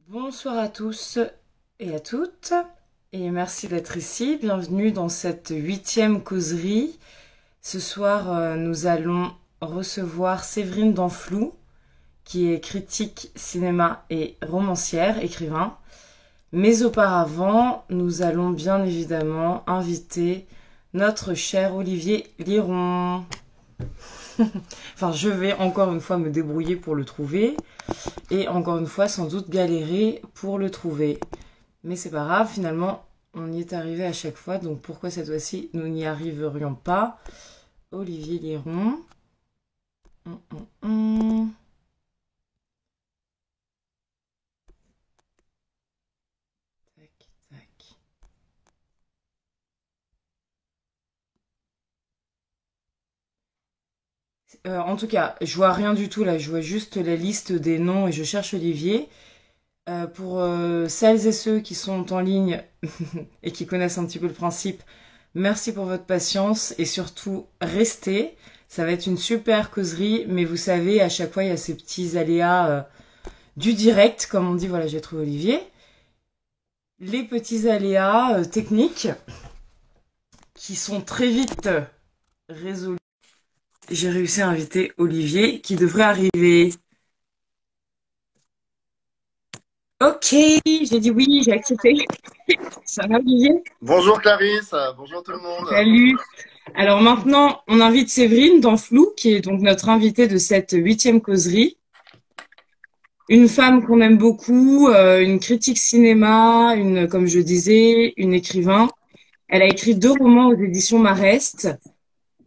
Bonsoir à tous et à toutes, et merci d'être ici. Bienvenue dans cette 8e causerie. Ce soir, nous allons recevoir Séverine Danflou, qui est critique cinéma et romancière, écrivain. Mais auparavant, nous allons bien évidemment inviter notre cher Olivier Liron. Enfin, je vais encore une fois me débrouiller pour le trouver. Et encore une fois, sans doute galérer pour le trouver. Mais c'est pas grave, finalement, on y est arrivé à chaque fois. Donc pourquoi cette fois-ci, nous n'y arriverions pas? Olivier Liron. Hum, hum, hum. Tac, tac. En tout cas, je vois rien du tout là. Je vois juste la liste des noms et je cherche Olivier. Pour celles et ceux qui sont en ligne et qui connaissent un petit peu le principe, merci pour votre patience et surtout restez. Ça va être une super causerie, mais vous savez, à chaque fois, il y a ces petits aléas du direct, comme on dit. Voilà, j'ai trouvé Olivier. Les petits aléas techniques qui sont très vite résolus. J'ai réussi à inviter Olivier qui devrait arriver. Ok, j'ai dit oui, j'ai accepté. Ça va, Olivier? Bonjour Clarisse, bonjour tout le monde. Salut. Alors maintenant, on invite Séverine Danflou, qui est donc notre invitée de cette 8e causerie. Une femme qu'on aime beaucoup, une critique cinéma, comme je disais, une écrivain. Elle a écrit 2 romans aux éditions Marest,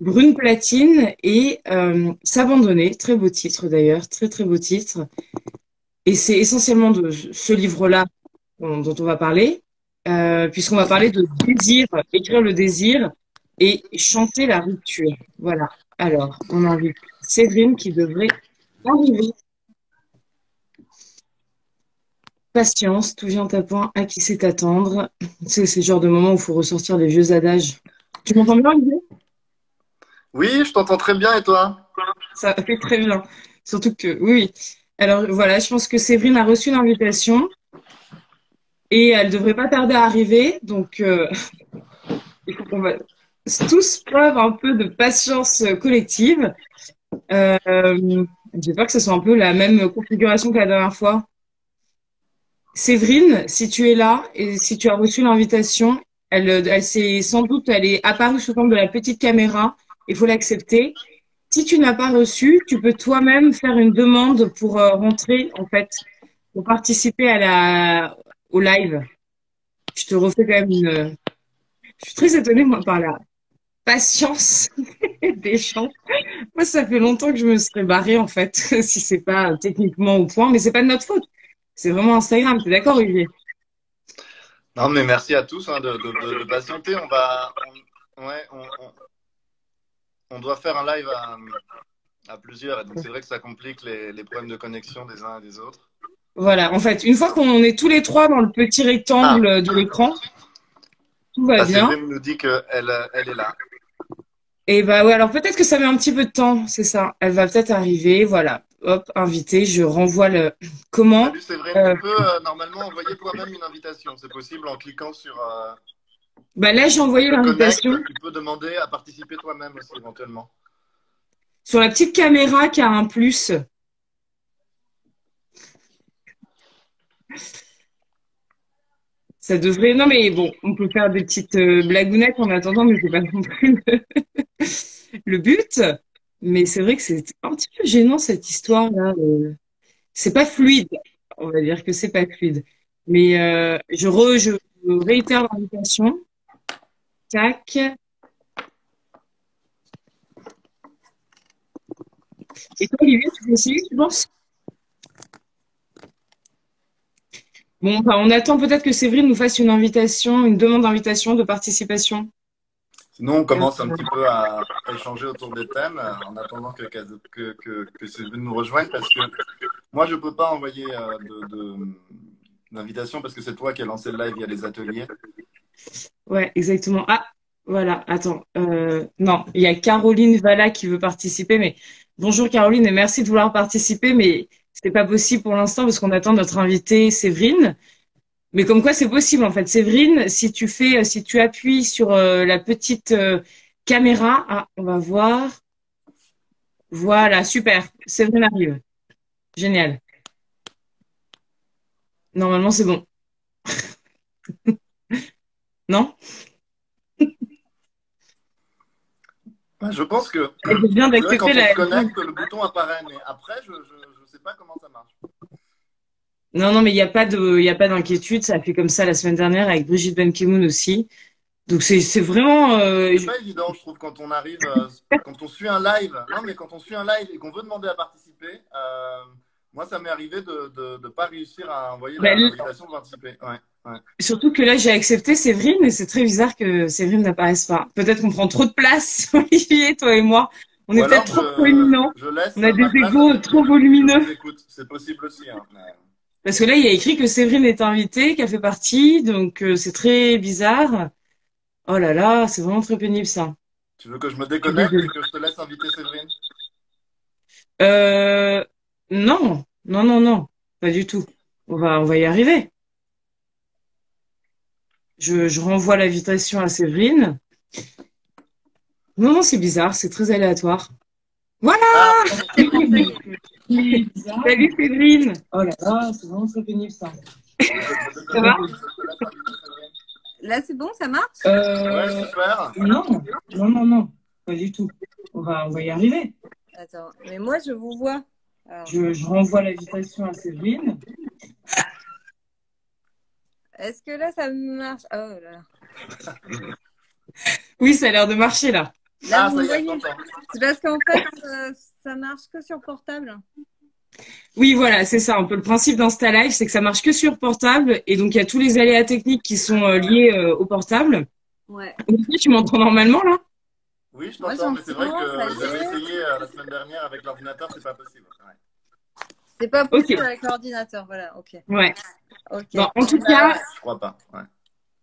Brune Platine et S'abandonner, très beau titre d'ailleurs, très très beau titre. Et c'est essentiellement de ce livre-là dont on va parler, puisqu'on va parler de désir, écrire le désir et chanter la rupture. Voilà. Alors, on invite Séverine qui devrait arriver. Patience, tout vient à point, à qui sait attendre. C'est le genre de moment où il faut ressortir les vieux adages. Tu m'entends bien, Olivier? Oui, je t'entends très bien et toi? Ça fait très bien. Surtout que, oui, oui. Alors voilà, je pense que Séverine a reçu l'invitation et elle devrait pas tarder à arriver. Donc, il faut qu'on va tous preuve un peu de patience collective. J'espère que ce soit un peu la même configuration que la dernière fois. Séverine, si tu es là et si tu as reçu l'invitation, elle est apparue sous forme de la petite caméra. Il faut l'accepter. Si tu n'as pas reçu, tu peux toi-même faire une demande pour rentrer, en fait, pour participer au live. Je te refais quand même Je suis très étonnée, moi, par la patience des gens. Moi, ça fait longtemps que je me serais barrée, en fait, si c'est pas techniquement au point, mais c'est pas de notre faute. C'est vraiment Instagram. T'es d'accord, Olivier? Non, mais merci à tous de patienter. Ouais, on doit faire un live à plusieurs. Donc c'est vrai que ça complique les problèmes de connexion des uns et des autres. Voilà. En fait, une fois qu'on est tous les trois dans le petit Ah, rectangle de l'écran, tout va ah bien. Séverine nous dit qu'elle est là. Et bah ouais, alors peut-être que ça met un petit peu de temps, c'est ça. Elle va peut-être arriver, voilà. Hop, invitée, je renvoie le comment. Salut Séverine, Euh, tu peux normalement envoyer toi-même une invitation. C'est possible en cliquant sur Bah là, j'ai envoyé je connecte. l'invitation Tu peux demander à participer toi-même aussi éventuellement. sur la petite caméra qui a un plus. Ça devrait. Non, mais bon, on peut faire des petites blagounettes en attendant, mais c'est pas non plus le but. Mais c'est vrai que c'est un petit peu gênant cette histoire-là. C'est pas fluide. On va dire que c'est pas fluide. Mais je réitère l'invitation. Tac. Et toi, Olivier, tu peux essayer, tu penses? Bon, enfin, on attend peut-être que Séverine nous fasse une invitation, une demande d'invitation de participation. Sinon, on Euh, commence un petit peu à échanger autour des thèmes en attendant que Sylvie nous rejoigne parce que moi, je ne peux pas envoyer d'invitation parce que c'est toi qui as lancé le live via les ateliers. Ouais, exactement. Ah, voilà, attends. Non, il y a Caroline Valla qui veut participer, mais bonjour Caroline et merci de vouloir participer, mais c'est pas possible pour l'instant parce qu'on attend notre invitée Séverine. Mais comme quoi c'est possible en fait. Séverine, si tu appuies sur la petite caméra, ah, on va voir. Voilà, super. Séverine arrive. Génial. Normalement, c'est bon. Non? Bah, je pense que Elle vient c'est vrai, d'accepter quand on la. se connecte, le bouton apparaît, mais après, je sais pas comment ça marche. Non, non, mais il y a pas d'inquiétude. Ça a fait comme ça la semaine dernière avec Brigitte Benkemoun aussi. Donc c'est vraiment. C'est pas évident, je trouve, quand on arrive, quand on suit un live. Non, mais quand on suit un live et qu'on veut demander à participer, moi, ça m'est arrivé de ne pas réussir à envoyer Ben, l'invitation de participer. Ouais, ouais. surtout que là, j'ai accepté Séverine et c'est très bizarre que Séverine n'apparaisse pas. Peut-être qu'on prend trop de place, Olivier, toi et moi. On Ou est alors, peut-être trop proéminents. je laisse On a des ma place à égos trop Séverine et puis je volumineux. vous écoute. C'est possible aussi. Hein, mais... Parce que là, il y a écrit que Séverine est invitée, qu'elle fait partie, donc c'est très bizarre. Oh là là, c'est vraiment très pénible ça. Tu veux que je me Je suis déconnecte et désolée. que je te laisse inviter Séverine? Euh, non, non, non, non, pas du tout. On va y arriver. Je renvoie l'invitation à Séverine. Non, non, c'est bizarre, c'est très aléatoire. Voilà! Ah, C'est bon, ça y est. Salut Séverine! Oh là là, c'est vraiment très pénible ça. tu veux que je me Ça va? déconnecte et que je te laisse inviter Séverine? Là, c'est bon, ça marche? Ouais, super. Non, non, non, non, pas du tout. On va y arriver. Attends, mais moi, je vous vois. Alors, Je renvoie l'invitation à Séverine. est-ce que là, ça marche? Oh là là. Oui, ça a l'air de marcher là. Là, Ah, vous ça me y est, je voyez? t'entends. C'est parce qu'en fait, ça marche que sur portable. Oui, voilà, c'est ça. Un peu le principe d'Instalive, c'est que ça marche que sur portable et donc il y a tous les aléas techniques qui sont liés au portable. Ouais. Olivier, tu m'entends normalement là? Oui, je Moi, t'entends, mais c'est vrai j'entends, ça que j'avais y est. essayé la semaine dernière avec l'ordinateur, c'est pas possible. Ouais. C'est pas Ok, possible avec l'ordinateur. Voilà, ok. ouais. Ok. Bon, en tout Bah, cas, Je crois pas. Ouais.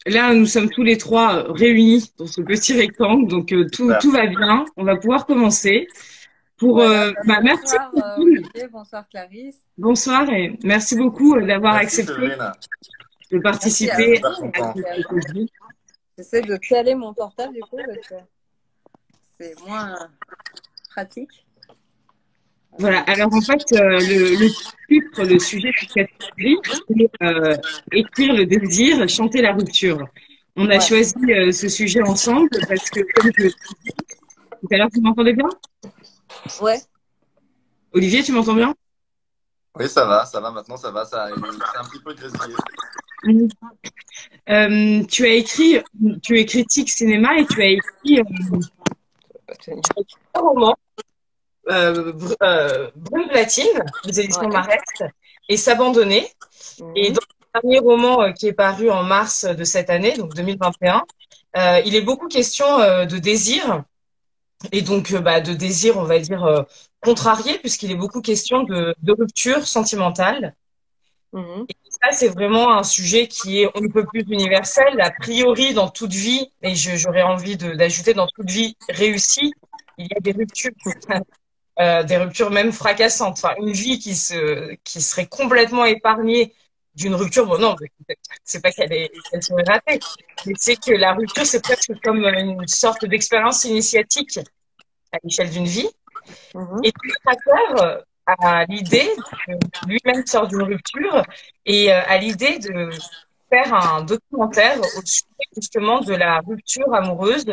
là, nous sommes tous les trois réunis dans ce petit rectangle, donc Super. tout va bien. On va pouvoir commencer. Pour, voilà. Bah, merci. bonsoir, Olivier. Bonsoir, Clarisse. Bonsoir et merci beaucoup d'avoir Merci accepté Séverine. de Merci à Je suis participer vous. super à content. cette causerie. J'essaie de caler mon portable, du coup, parce que c'est moins pratique. Voilà. Alors en fait, le titre, le sujet de cette série, c'est écrire le désir, chanter la rupture. On a Ouais. choisi ce sujet ensemble parce que, comme je tout à l'heure, vous m'entendez bien? Ouais. Olivier, tu m'entends bien? Oui, ça va maintenant, ça va. Ça, c'est un petit peu grésillé. Mhm. Tu es critique cinéma et tu as écrit un roman, Brume Platine, aux éditions Ouais. Marest, et S'abandonner. Et dans le dernier roman qui est paru en mars de cette année, donc 2021, il est beaucoup question de désir, et donc de désir, on va dire, contrarié, puisqu'il est beaucoup question de rupture sentimentale. Mhm. Et ça, c'est vraiment un sujet qui est on ne peut plus universel. A priori, dans toute vie, et j'aurais envie d'ajouter dans toute vie réussie, il y a des ruptures même fracassantes. Enfin, une vie qui serait complètement épargnée d'une rupture. Bon, non, c'est pas qu'elle serait ratée, mais c'est que la rupture, c'est presque comme une sorte d'expérience initiatique à l'échelle d'une vie. Mhm. Et l'illustrateur a l'idée, lui-même sort d'une rupture, et a l'idée de faire un documentaire au sujet justement de la rupture amoureuse.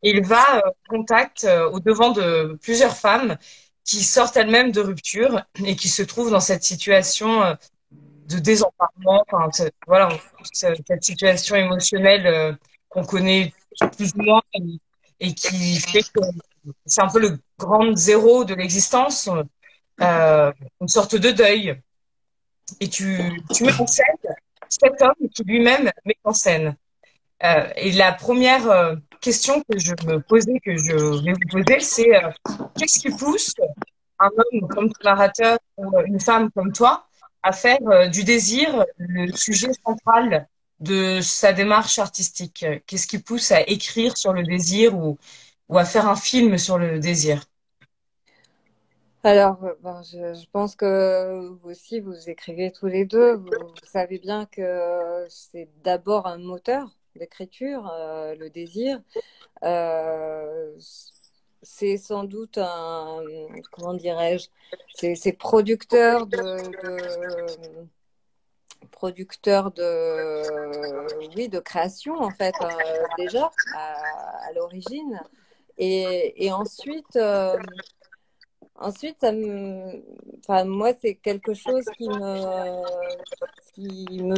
Et il va au contact, au devant de plusieurs femmes qui sortent elles-mêmes de rupture et qui se trouvent dans cette situation de désemparement, enfin, voilà, cette situation émotionnelle qu'on connaît plus ou moins et qui fait que c'est un peu le grand zéro de l'existence, une sorte de deuil. Et tu mets en scène cet homme qui lui-même met en scène. Et la première question que je me posais, que je vais vous poser, c'est qu'est-ce qui pousse un homme comme ton narrateur ou une femme comme toi à faire du désir le sujet central de sa démarche artistique? Qu'est-ce qui pousse à écrire sur le désir ou à faire un film sur le désir? Alors, je pense que vous aussi, vous écrivez tous les deux. Vous savez bien que c'est d'abord un moteur d'écriture, le désir. Euh, c'est sans doute un, comment dirais-je, c'est producteur de, oui, de création en fait, déjà à l'origine. Et ensuite, ensuite, enfin, moi, c'est quelque chose qui me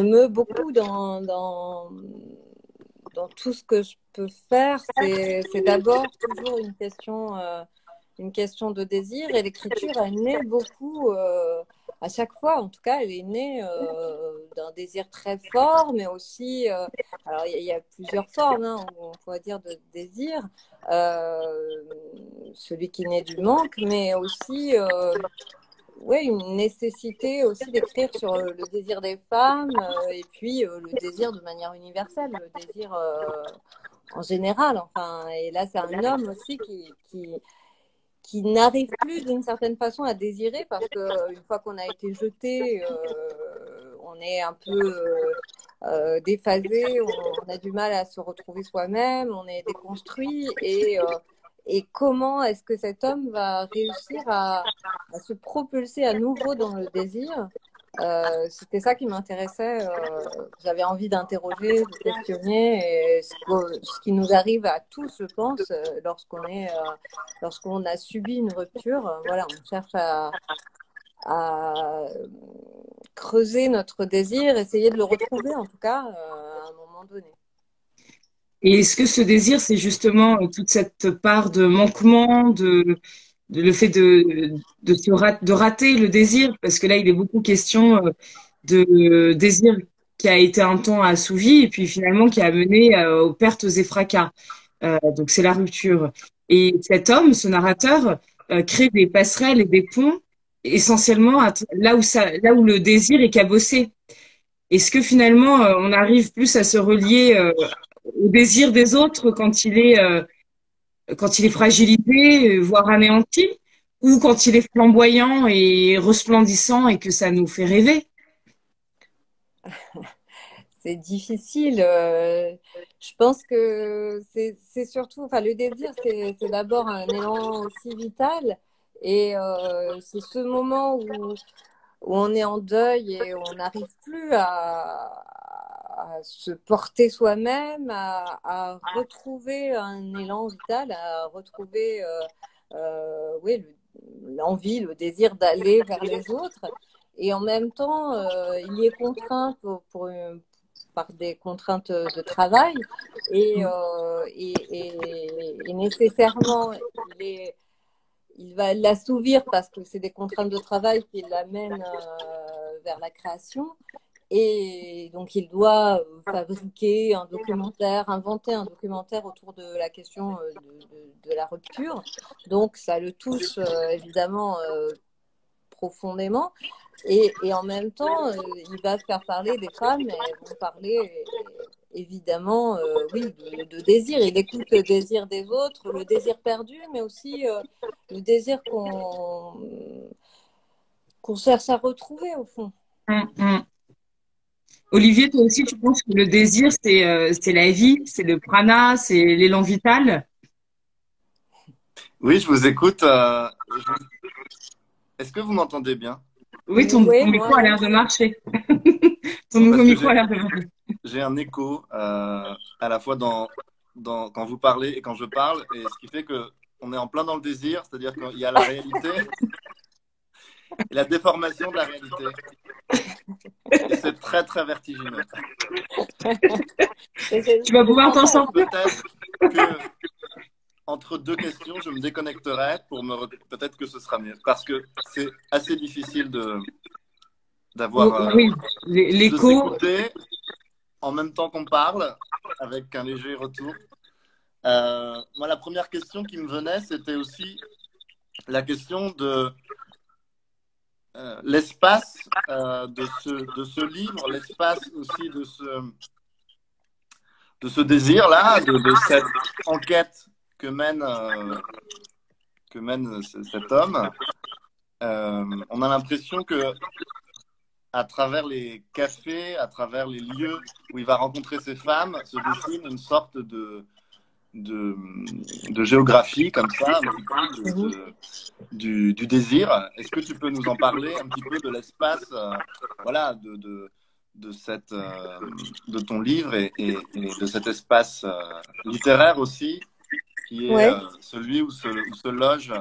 meut beaucoup dans tout ce que je peux faire. C'est d'abord toujours une question de désir. Et l'écriture, elle naît beaucoup, à chaque fois, en tout cas, elle est née d'un désir très fort, mais aussi, alors il y a plusieurs formes, hein, on pourrait dire, de désir. Euh, Celui qui naît du manque, mais aussi ouais, une nécessité aussi d'écrire sur le désir des femmes et puis le désir de manière universelle, le désir en général. Enfin, et là, c'est un homme aussi qui n'arrive plus d'une certaine façon à désirer parce qu'une fois qu'on a été jeté, on est un peu déphasé, on a du mal à se retrouver soi-même, on est déconstruit et comment est-ce que cet homme va réussir à se propulser à nouveau dans le désir? C'était ça qui m'intéressait. J'avais envie d'interroger, de questionner, et ce qui nous arrive à tous, je pense, lorsqu'on a subi une rupture. Voilà, on cherche à creuser notre désir, essayer de le retrouver, en tout cas, à un moment donné. Et est-ce que ce désir, c'est justement toute cette part de manquement, de le fait de rater le désir, parce que là, il est beaucoup question de désir qui a été un temps assouvi et puis finalement qui a mené aux pertes et fracas. Donc c'est la rupture. Et cet homme, ce narrateur, crée des passerelles et des ponts essentiellement là où le désir est cabossé. Est-ce que finalement on arrive plus à se relier au désir des autres quand il est fragilisé, voire anéanti, ou quand il est flamboyant et resplendissant et que ça nous fait rêver? C'est difficile. Je pense que c'est surtout, enfin, le désir, c'est d'abord un élan aussi vital. Et c'est ce moment où on est en deuil et on n'arrive plus à se porter soi-même, à retrouver un élan vital, à retrouver oui, l'envie, le désir d'aller vers les autres. Et en même temps, il y est contraint par des contraintes de travail et nécessairement, il va l'assouvir parce que c'est des contraintes de travail qui l'amènent vers la création. Et donc, il doit fabriquer un documentaire, inventer un documentaire autour de la question de la rupture. Donc, ça le touche évidemment profondément. Et en même temps, il va faire parler des femmes et elles vont parler évidemment, oui, de désir. Il écoute le désir des autres, le désir perdu, mais aussi le désir qu'on cherche à retrouver au fond. Hum. Olivier, toi aussi, tu penses que le désir, c'est la vie, c'est le prana, c'est l'élan vital? Oui, je vous écoute. Est-ce que vous m'entendez bien? Oui, Oui, ton moi, micro a oui. l'air de marcher. Ton Bon, nouveau parce que micro a l'air de marcher. j'ai un écho à la fois quand vous parlez et quand je parle, et ce qui fait que on est en plein dans le désir, c'est-à-dire qu'il y a la réalité et la déformation de la réalité. Et c'est très, très vertigineux. Tu vas pouvoir t'en sortir. Peut-être que entre deux questions, je me déconnecterai peut-être que ce sera mieux. Parce que c'est assez difficile d'avoir Oui, de l'écho. s'écouter en même temps qu'on parle, avec un léger retour. Moi, la première question qui me venait, c'était aussi la question de l'espace de ce livre, l'espace aussi de ce désir-là, de cette enquête que mène cet homme. on a l'impression que à travers les cafés, à travers les lieux où il va rencontrer ces femmes, se dessine une sorte de, de géographie comme ça, un petit peu du désir. Est-ce que tu peux nous en parler un petit peu de l'espace, voilà, de ton livre et de cet espace littéraire aussi, qui est Ouais. celui où se loge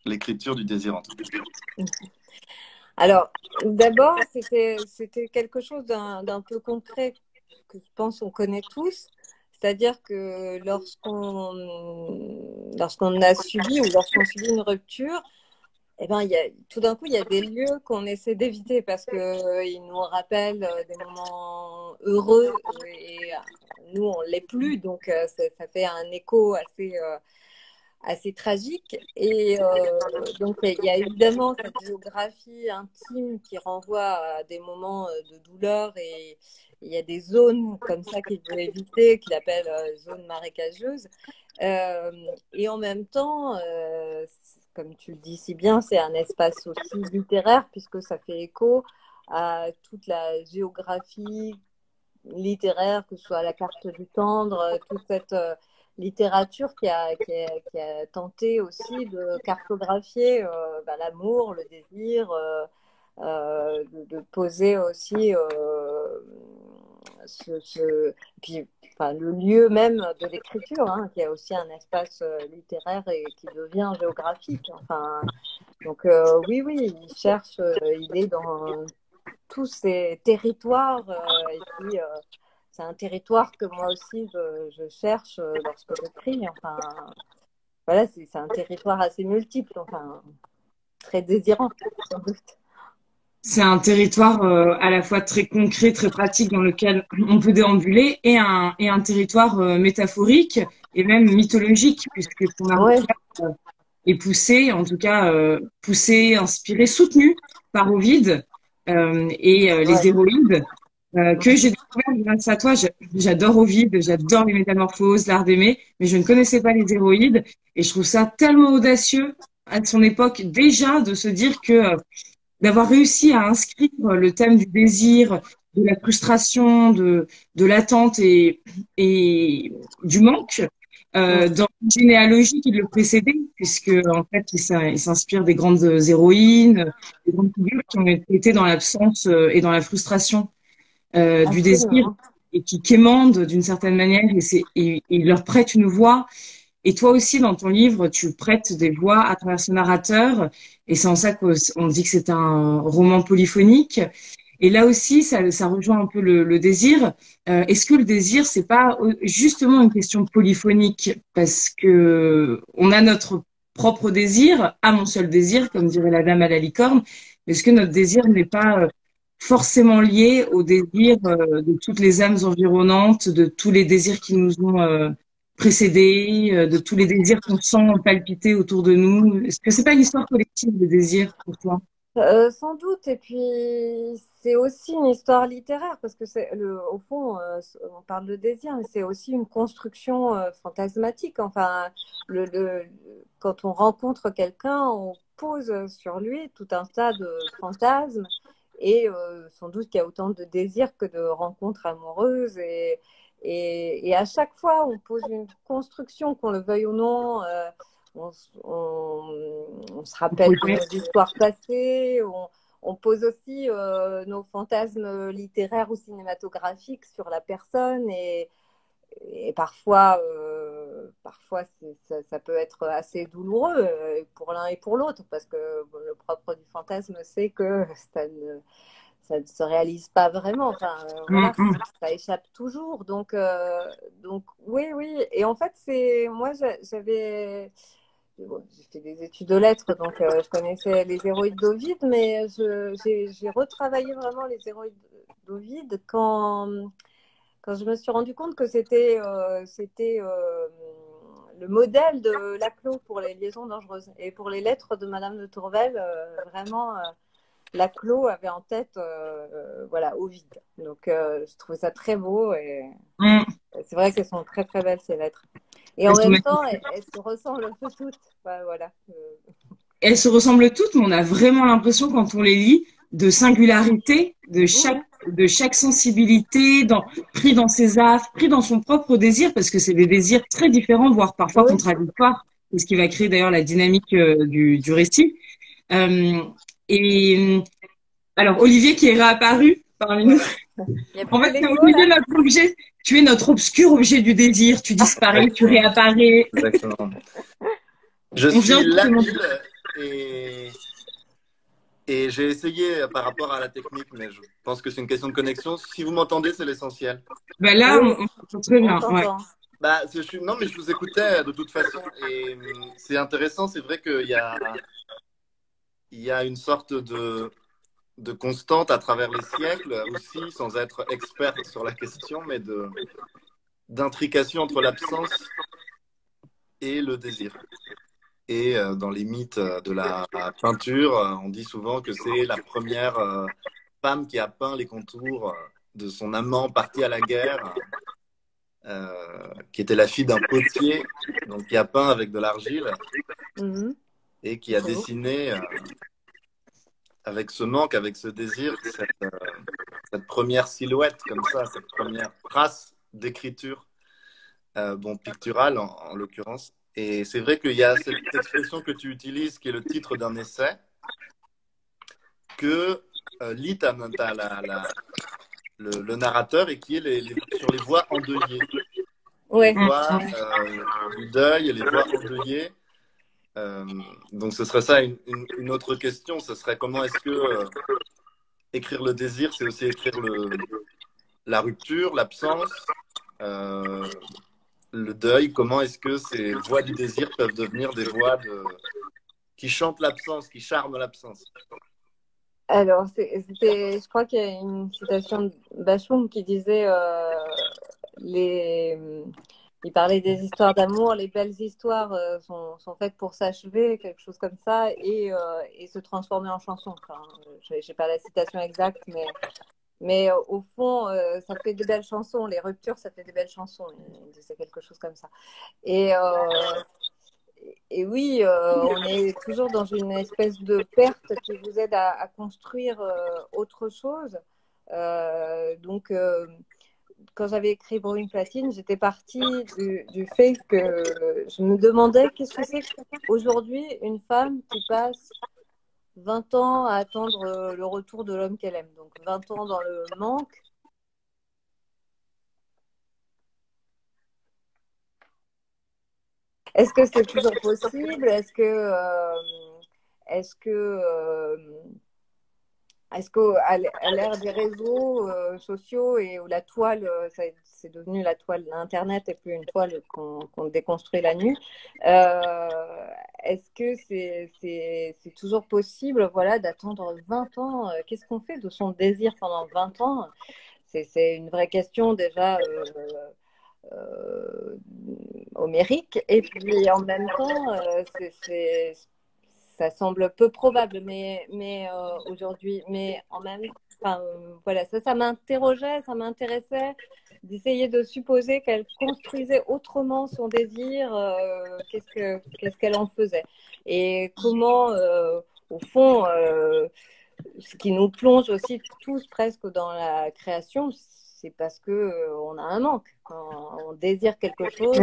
l'écriture du désir en tout cas. Alors, d'abord, c'était quelque chose d'un peu concret que je pense on connaît tous. C'est-à-dire que lorsqu'on a subi ou lorsqu'on subit une rupture, eh ben, tout d'un coup, il y a des lieux qu'on essaie d'éviter parce qu'ils nous rappellent des moments heureux et nous, on ne l'est plus. Donc, ça fait un écho assez tragique. Et donc, il y a évidemment cette géographie intime qui renvoie à des moments de douleur et il y a des zones comme ça qu'il veut éviter, qu'il appelle zones marécageuses. Et en même temps, comme tu le dis si bien, c'est un espace aussi littéraire puisque ça fait écho à toute la géographie littéraire, que ce soit la carte du tendre, toute cette littérature qui a tenté aussi de cartographier l'amour, le désir, de poser aussi puis, enfin, le lieu même de l'écriture, hein, qui a aussi un espace littéraire et qui devient géographique. Enfin, donc oui, il cherche, il est dans tous ces territoires et puis c'est un territoire que moi aussi je cherche lorsque j'écris. Enfin, voilà, c'est un territoire assez multiple, enfin, très désirant, sans doute. C'est un territoire à la fois très concret, très pratique dans lequel on peut déambuler et un territoire métaphorique et même mythologique puisque ton Ouais, narrateur est poussé, en tout cas poussé, inspiré, soutenu par Ovide les ouais. héroïdes que j'ai découvert grâce à toi. J'adore Ovide, j'adore les métamorphoses, l'art d'aimer, mais je ne connaissais pas les héroïdes et je trouve ça tellement audacieux à son époque déjà de se dire que d'avoir réussi à inscrire le thème du désir, de la frustration, de l'attente et du manque dans une généalogie qui le précédait, puisque en fait il s'inspire des grandes héroïnes, des grandes figures qui ont été dans l'absence et dans la frustration du désir Absolument. et qui quémandent d'une certaine manière et il leur prête une voix. Et toi aussi, dans ton livre, tu prêtes des voix à travers ce narrateur, et c'est en ça qu'on dit que c'est un roman polyphonique. Et là aussi, ça rejoint un peu le désir. Est-ce que le désir, c'est pas justement une question polyphonique? Parce que on a notre propre désir, à mon seul désir, comme dirait la dame à la licorne. Mais est-ce que notre désir n'est pas forcément lié au désir de toutes les âmes environnantes, de tous les désirs qui nous ont précédés, de tous les désirs qu'on sent palpiter autour de nous? Est-ce que c'est pas une histoire collective de désirs pour toi? Sans doute, et puis c'est aussi une histoire littéraire, parce que au fond, on parle de désir, mais c'est aussi une construction fantasmatique. Enfin, quand on rencontre quelqu'un, on pose sur lui tout un tas de fantasmes, et sans doute qu'il y a autant de désirs que de rencontres amoureuses, et à chaque fois, on pose une construction, qu'on le veuille ou non. On se rappelle de nos histoires passées, on pose aussi nos fantasmes littéraires ou cinématographiques sur la personne et parfois ça peut être assez douloureux pour l'un et pour l'autre parce que bon, le propre du fantasme, c'est que ça ne se réalise pas vraiment. Enfin, voilà, ça échappe toujours. Donc oui. Et en fait, j'ai fait des études de lettres, donc je connaissais les héroïdes d'Ovide, mais j'ai retravaillé vraiment les héroïdes d'Ovide quand je me suis rendu compte que c'était le modèle de Laclos pour les liaisons dangereuses. Et pour les lettres de Madame de Tourvel, vraiment, Laclos avait en tête voilà, Ovide. Donc je trouvais ça très beau et c'est vrai qu'elles sont très très belles ces lettres. Et en même temps, elles se ressemblent un peu toutes. Enfin, voilà. elles se ressemblent toutes, mais on a vraiment l'impression, quand on les lit, de singularité, de chaque sensibilité, pris dans ses affres, pris dans son propre désir, parce que c'est des désirs très différents, voire parfois Oui. contradictoires. C'est ce qui va créer d'ailleurs la dynamique du récit. Et alors, Olivier qui est réapparu parmi nous. Il y a En plus fait, d'écho, Olivier, là. notre objet, tu es notre obscur objet du désir. Tu disparais, tu réapparais. Exactement. Je On vient suis justement. labile et j'ai essayé par rapport à la technique, mais je pense que c'est une question de connexion. Si vous m'entendez, c'est l'essentiel. Ben là, Oui, on s'entend très bien. on Ouais. t'entend. Bah, non, mais je vous écoutais de toute façon et c'est intéressant. C'est vrai qu'il y a une sorte de constante à travers les siècles aussi, sans être experte sur la question, mais d'intrication entre l'absence et le désir. Et dans les mythes de la peinture, on dit souvent que c'est la première femme qui a peint les contours de son amant parti à la guerre, qui était la fille d'un potier, donc qui a peint avec de l'argile et qui a dessiné avec ce manque, avec ce désir, cette première silhouette comme ça, cette première trace d'écriture, picturale en l'occurrence. Et c'est vrai qu'il y a cette expression que tu utilises, qui est le titre d'un essai, que lit le narrateur et qui est sur les voix endeuillées. Ouais. Les voix du deuil et les voix endeuillées. Donc ce serait ça une autre question. Ce serait comment est-ce que écrire le désir, c'est aussi écrire la rupture, l'absence, le deuil. Comment est-ce que ces voix du désir peuvent devenir des voix qui chantent l'absence, qui charment l'absence? Alors, je crois qu'il y a une citation de Bashung qui disait il parlait des histoires d'amour, les belles histoires sont faites pour s'achever, quelque chose comme ça, et se transformer en chanson. Enfin, je n'ai pas la citation exacte, mais au fond, ça fait des belles chansons. Les ruptures, ça fait des belles chansons. Il disait quelque chose comme ça. Et oui, on est toujours dans une espèce de perte qui vous aide à construire autre chose. Donc, quand j'avais écrit Brune Platine, j'étais partie du fait que je me demandais qu'est-ce que c'est qu'aujourd'hui une femme qui passe 20 ans à attendre le retour de l'homme qu'elle aime. Donc 20 ans dans le manque. Est-ce que c'est toujours possible? Est-ce qu'à l'ère des réseaux sociaux et où la toile, c'est devenu la toile d'Internet et plus une toile qu'on déconstruit la nuit, est-ce que c'est toujours possible, voilà, d'attendre 20 ans? Qu'est-ce qu'on fait de son désir pendant 20 ans? C'est une vraie question déjà homérique. Et puis en même temps, ça semble peu probable, mais aujourd'hui, mais en même temps, voilà, ça m'interrogeait, ça m'intéressait d'essayer de supposer qu'elle construisait autrement son désir, qu'est-ce qu'elle en faisait. Et comment, au fond, ce qui nous plonge aussi tous presque dans la création, c'est parce qu'on a un manque. On désire quelque chose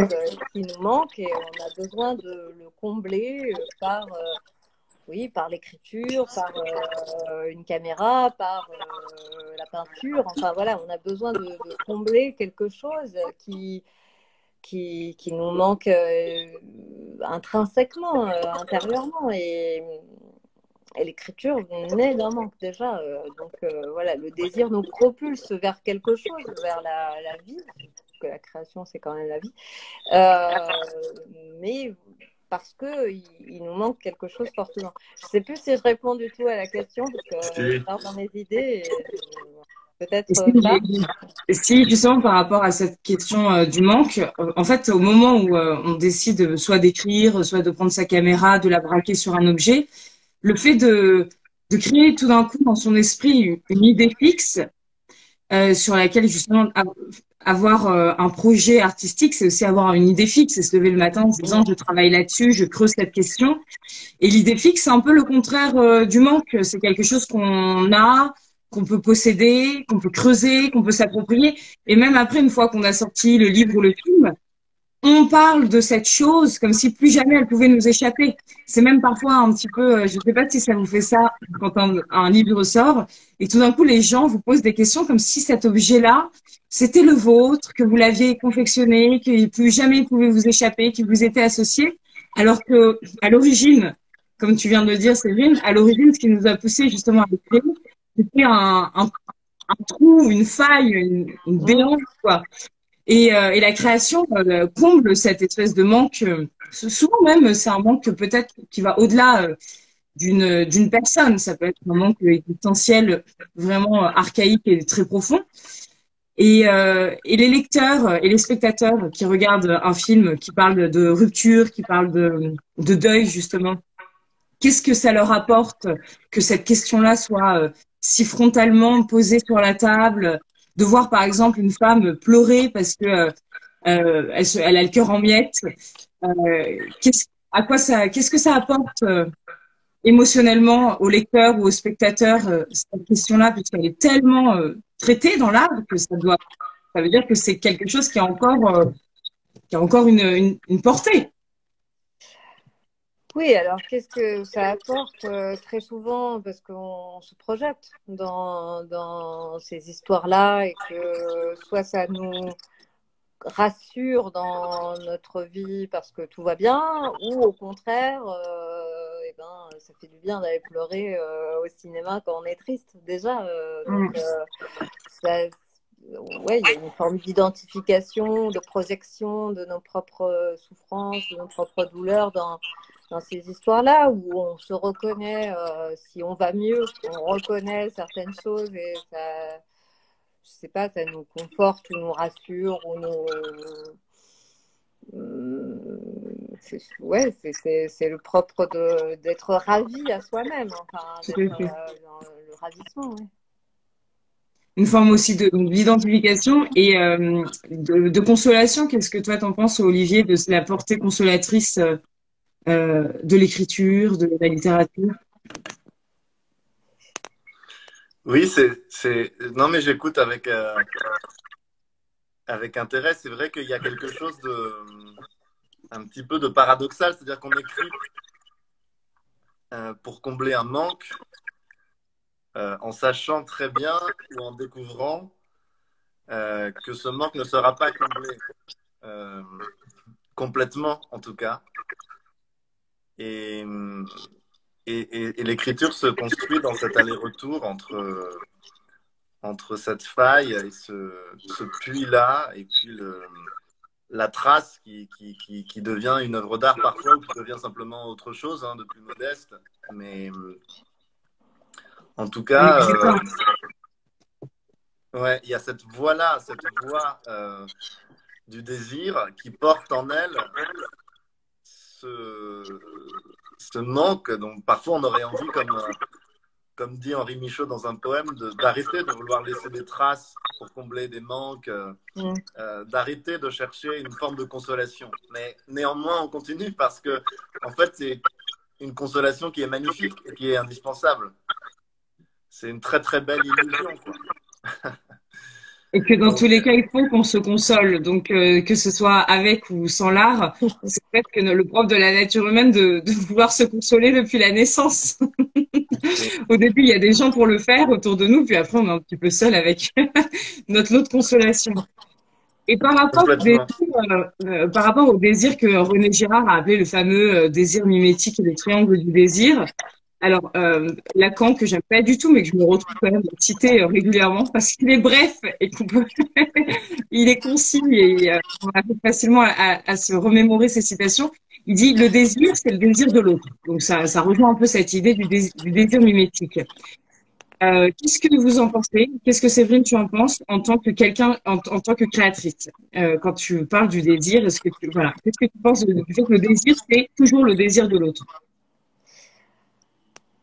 qui nous manque et on a besoin de le combler par l'écriture, par une caméra, par la peinture. Enfin voilà, on a besoin de combler quelque chose qui nous manque intrinsèquement, intérieurement. Et l'écriture naît d'un manque déjà. Donc voilà, le désir nous propulse vers quelque chose, vers la vie, parce que la création, c'est quand même la vie. Mais parce qu'il nous manque quelque chose fortement. Je ne sais plus si je réponds du tout à la question, parce que je pars dans mes idées. Peut-être pas. Si, justement, par rapport à cette question du manque, en fait, au moment où on décide soit d'écrire, soit de prendre sa caméra, de la braquer sur un objet, le fait de créer tout d'un coup dans son esprit une idée fixe sur laquelle justement avoir un projet artistique, c'est aussi avoir une idée fixe, c'est se lever le matin en se disant je travaille là-dessus, je creuse cette question. Et l'idée fixe, c'est un peu le contraire du manque. C'est quelque chose qu'on a, qu'on peut posséder, qu'on peut creuser, qu'on peut s'approprier. Et même après, une fois qu'on a sorti le livre ou le film, on parle de cette chose comme si plus jamais elle pouvait nous échapper. C'est même parfois un petit peu, je ne sais pas si ça vous fait ça quand un livre sort, et tout d'un coup les gens vous posent des questions comme si cet objet-là, c'était le vôtre, que vous l'aviez confectionné, que plus jamais il pouvait vous échapper, qu'il vous était associé, alors que à l'origine, comme tu viens de le dire, Séverine, à l'origine, ce qui nous a poussé justement à l'écrire, c'était un trou, une faille, une béance, quoi. Et la création comble cette espèce de manque. Souvent même, c'est un manque peut-être qui va au-delà d'une personne. Ça peut être un manque existentiel vraiment archaïque et très profond. Et les lecteurs et les spectateurs qui regardent un film qui parle de rupture, qui parle de deuil justement, qu'est-ce que ça leur apporte que cette question-là soit si frontalement posée sur la table, de voir par exemple une femme pleurer parce que elle a le cœur en miettes. Qu'est-ce que ça apporte émotionnellement au lecteur ou au spectateur cette question-là, puisqu'elle est tellement traitée dans l'art que ça veut dire que c'est quelque chose qui a encore une portée. Oui, alors qu'est-ce que ça apporte très souvent parce qu'on se projette dans ces histoires-là et que soit ça nous rassure dans notre vie parce que tout va bien ou au contraire, eh ben, ça fait du bien d'aller pleurer au cinéma quand on est triste déjà. Ouais, il y a une forme d'identification, de projection de nos propres souffrances, de nos propres douleurs dans ces histoires-là où on se reconnaît, si on va mieux, on reconnaît certaines choses et ça, je sais pas, ça nous conforte ou nous rassure ou nous. Ouais, c'est le propre d'être ravi à soi-même, enfin, d'être dans le ravissement. Ouais. Une forme aussi d'identification et de consolation. Qu'est-ce que toi t'en penses, Olivier, de la portée consolatrice de l'écriture, de la littérature? Oui, non, mais j'écoute avec intérêt. C'est vrai qu'il y a quelque chose un petit peu de paradoxal, c'est-à-dire qu'on écrit pour combler un manque en sachant très bien ou en découvrant que ce manque ne sera pas comblé complètement, en tout cas. Et l'écriture se construit dans cet aller-retour entre cette faille et ce puits-là, et puis la trace qui devient une œuvre d'art parfois, ou qui devient simplement autre chose, de plus modeste. Mais en tout cas, ouais, il y a cette voie-là, cette voie du désir qui porte en elle ce manque. Donc parfois on aurait envie, comme dit Henri Michaud dans un poème, d'arrêter de vouloir laisser des traces pour combler des manques, d'arrêter de chercher une forme de consolation. Mais néanmoins, on continue parce que, en fait, c'est une consolation qui est magnifique et qui est indispensable. C'est une très, très belle illusion, quoi. Et que dans tous les cas, il faut qu'on se console. Donc, que ce soit avec ou sans l'art, c'est peut-être que le propre de la nature humaine de vouloir se consoler depuis la naissance. Au début, il y a des gens pour le faire autour de nous, puis après, on est un petit peu seul avec notre lot de consolation. Et par rapport au désir que René Girard a appelé le fameux désir mimétique et le triangle du désir, alors Lacan, que j'aime pas du tout, mais que je me retrouve quand même à citer régulièrement parce qu'il est bref et qu'on peut il est concis et on arrive facilement à se remémorer ses citations. Il dit le désir, c'est le désir de l'autre. Donc ça rejoint un peu cette idée du désir mimétique. Qu'est-ce que vous en pensez? Qu'est-ce que Séverine, tu en penses en tant que quelqu'un, en tant que créatrice? Quand tu parles du désir, voilà, qu'est-ce que tu penses du fait que le désir, c'est toujours le désir de l'autre?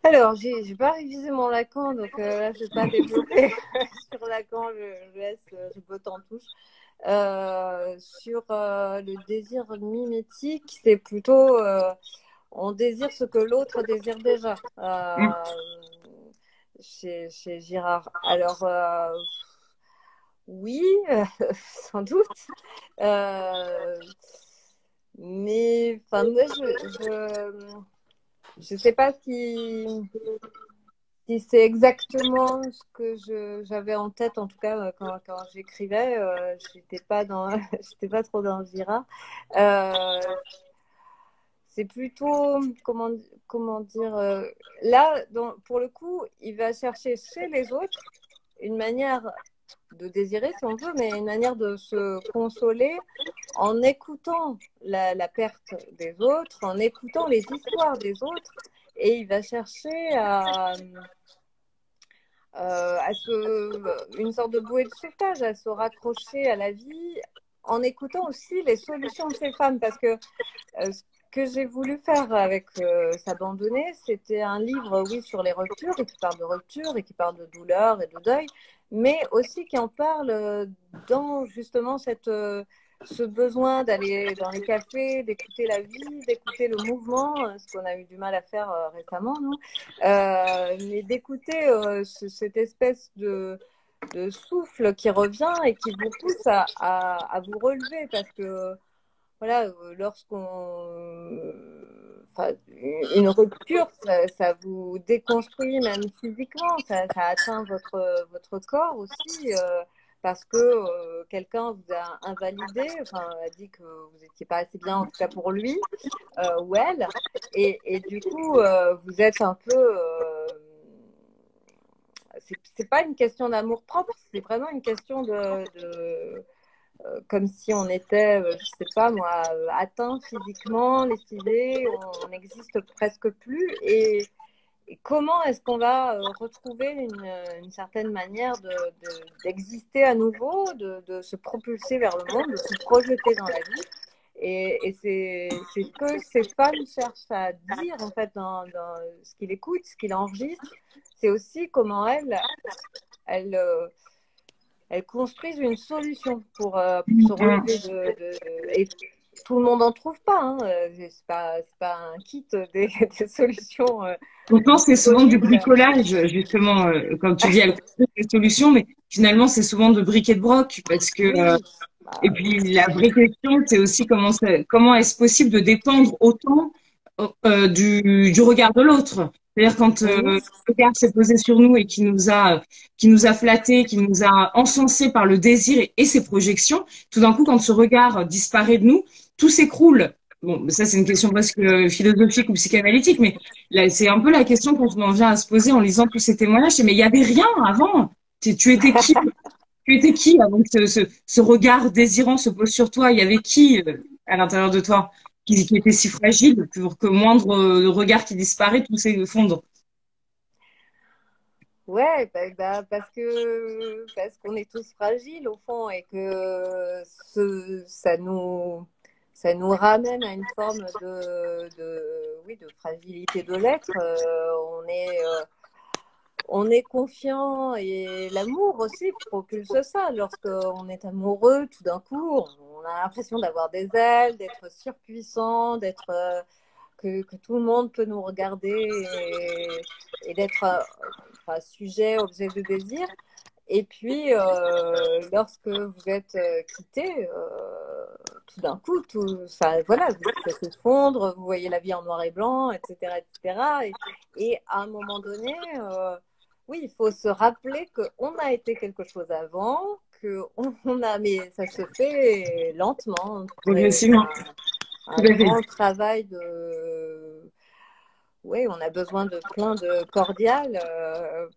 Alors, j'ai pas révisé mon Lacan, donc là, je vais pas développer sur Lacan, je laisse, je botte en touche. Sur le désir mimétique, c'est plutôt on désire ce que l'autre désire déjà chez Girard. Alors, oui, sans doute. Mais enfin, moi, je sais pas si c'est exactement ce que j'avais en tête, en tout cas quand j'écrivais, j'étais pas j'étais pas trop dans Girard. C'est plutôt comment dire là pour le coup, il va chercher chez les autres une manière de désirer si on veut, mais une manière de se consoler en écoutant la perte des autres, en écoutant les histoires des autres, et il va chercher une sorte de bouée de sauvetage, à se raccrocher à la vie, en écoutant aussi les solutions de ces femmes, parce que ce que j'ai voulu faire avec S'abandonner, c'était un livre, oui, sur les ruptures, et qui parle de rupture, et qui parle de douleur et de deuil, mais aussi qui en parle dans justement ce besoin d'aller dans les cafés, d'écouter la vie, d'écouter le mouvement, ce qu'on a eu du mal à faire récemment, nous, mais d'écouter cette espèce de souffle qui revient et qui vous pousse à vous relever, parce que voilà, une rupture, ça vous déconstruit même physiquement, ça atteint votre corps aussi, parce que quelqu'un vous a invalidé, enfin, a dit que vous n'étiez pas assez bien, en tout cas pour lui ou elle, et du coup, vous êtes un peu. C'est pas une question d'amour propre, c'est vraiment une question comme si on était, je sais pas moi, atteint physiquement, lessivé, on n'existe presque plus. Et comment est-ce qu'on va retrouver une certaine manière d'exister à nouveau, de se propulser vers le monde, de se projeter dans la vie? Et c'est ce que ces femmes cherchent à dire en fait dans ce qu'il écoute, ce qu'il enregistre. C'est aussi comment elles construisent une solution pour se relever et tout le monde n'en trouve pas. Hein. C'est pas un kit des solutions. Pourtant, c'est souvent du bricolage, justement, comme tu dis, elle construit des solutions, mais finalement, c'est souvent de briques et de broc, parce que Oui. et puis la vraie question, c'est aussi comment est-ce possible de dépendre autant du regard de l'autre. C'est-à-dire quand le regard s'est posé sur nous et qui nous a flattés, qui nous a encensés par le désir et ses projections, tout d'un coup, quand ce regard disparaît de nous, tout s'écroule. Bon, ça c'est une question presque philosophique ou psychanalytique, mais là, c'est un peu la question qu'on en vient à se poser en lisant tous ces témoignages. Mais il y avait rien avant. Tu étais qui? Tu étais qui avant que ce regard désirant se pose sur toi? Il y avait qui à l'intérieur de toi qui était si fragile pour que moindre regard qui disparaît, tout s'effondre? Ouais, parce qu'on est tous fragiles au fond et que ça nous ramène à une forme oui, de fragilité de l'être. On est confiant et l'amour aussi propulse ça. Lorsqu'on est amoureux, tout d'un coup, on a l'impression d'avoir des ailes, d'être surpuissant, que tout le monde peut nous regarder et d'être sujet, objet de désir. Et puis, lorsque vous êtes quitté, tout d'un coup, voilà, ça s'effondre, vous voyez la vie en noir et blanc, etc., etc. Et à un moment donné, oui, il faut se rappeler qu'on a été quelque chose avant, mais ça se fait lentement. Progressivement. Un grand travail oui, on a besoin de plein de cordiales,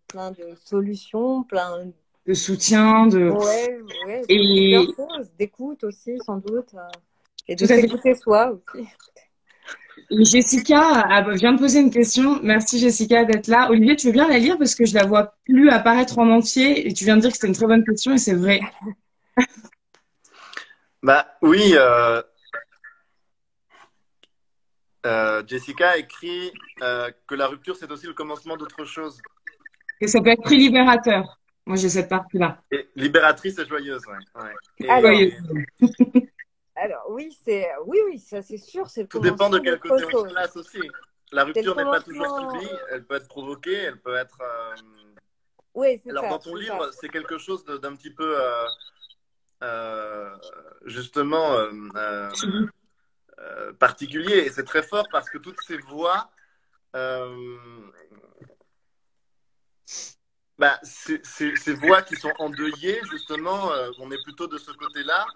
plein de solutions, plein de soutien, plusieurs choses, d'écoute aussi sans doute, et de s'écouter soi aussi. Et Jessica vient de poser une question. Merci Jessica d'être là. Olivier, tu veux bien la lire parce que je la vois plus apparaître en entier et tu viens de dire que c'était une très bonne question et c'est vrai. Bah oui. Jessica écrit que la rupture, c'est aussi le commencement d'autre chose. Que ça peut être très libérateur. Moi, j'ai cette partie-là. Et libératrice et joyeuse, ouais. Ouais. Alors, Joyeuse. alors oui, ça c'est sûr, c'est le Tout dépend de commencement quel d'autre côté on se chose. place aussi. La C'est le rupture n'est pas toujours commencement. subie, elle peut être provoquée, elle peut être. Oui, c'est Alors, dans ça, ton c'est ça. livre, c'est quelque chose d'un petit peu. Justement particulier. Et c'est très fort parce que toutes ces voix, euh, bah, ces voix qui sont endeuillées, justement, on est plutôt de ce côté-là.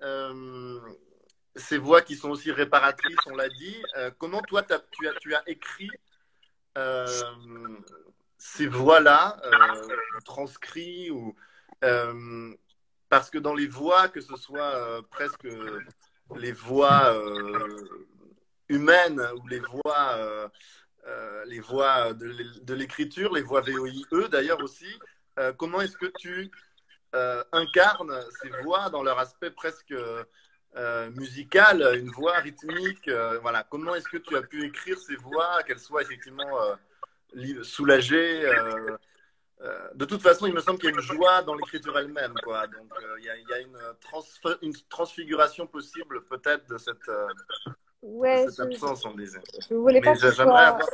Euh, ces voix qui sont aussi réparatrices, on l'a dit. Comment toi, tu as écrit euh, ces voix-là, transcrits ou parce que dans les voix, que ce soit presque les voix humaines ou les voix de l'écriture, les voix VOIE d'ailleurs aussi, comment est-ce que tu incarnes ces voix dans leur aspect presque musical, une voix rythmique, voilà. Comment est-ce que tu as pu écrire ces voix, qu'elles soient effectivement soulagées de toute façon, il me semble qu'il y a une joie dans l'écriture elle-même, quoi. Donc, il y a une transfiguration possible, peut-être, de Ouais, cette absence, on disait. je voulais pas Mais que ce j'aimerais soit. avoir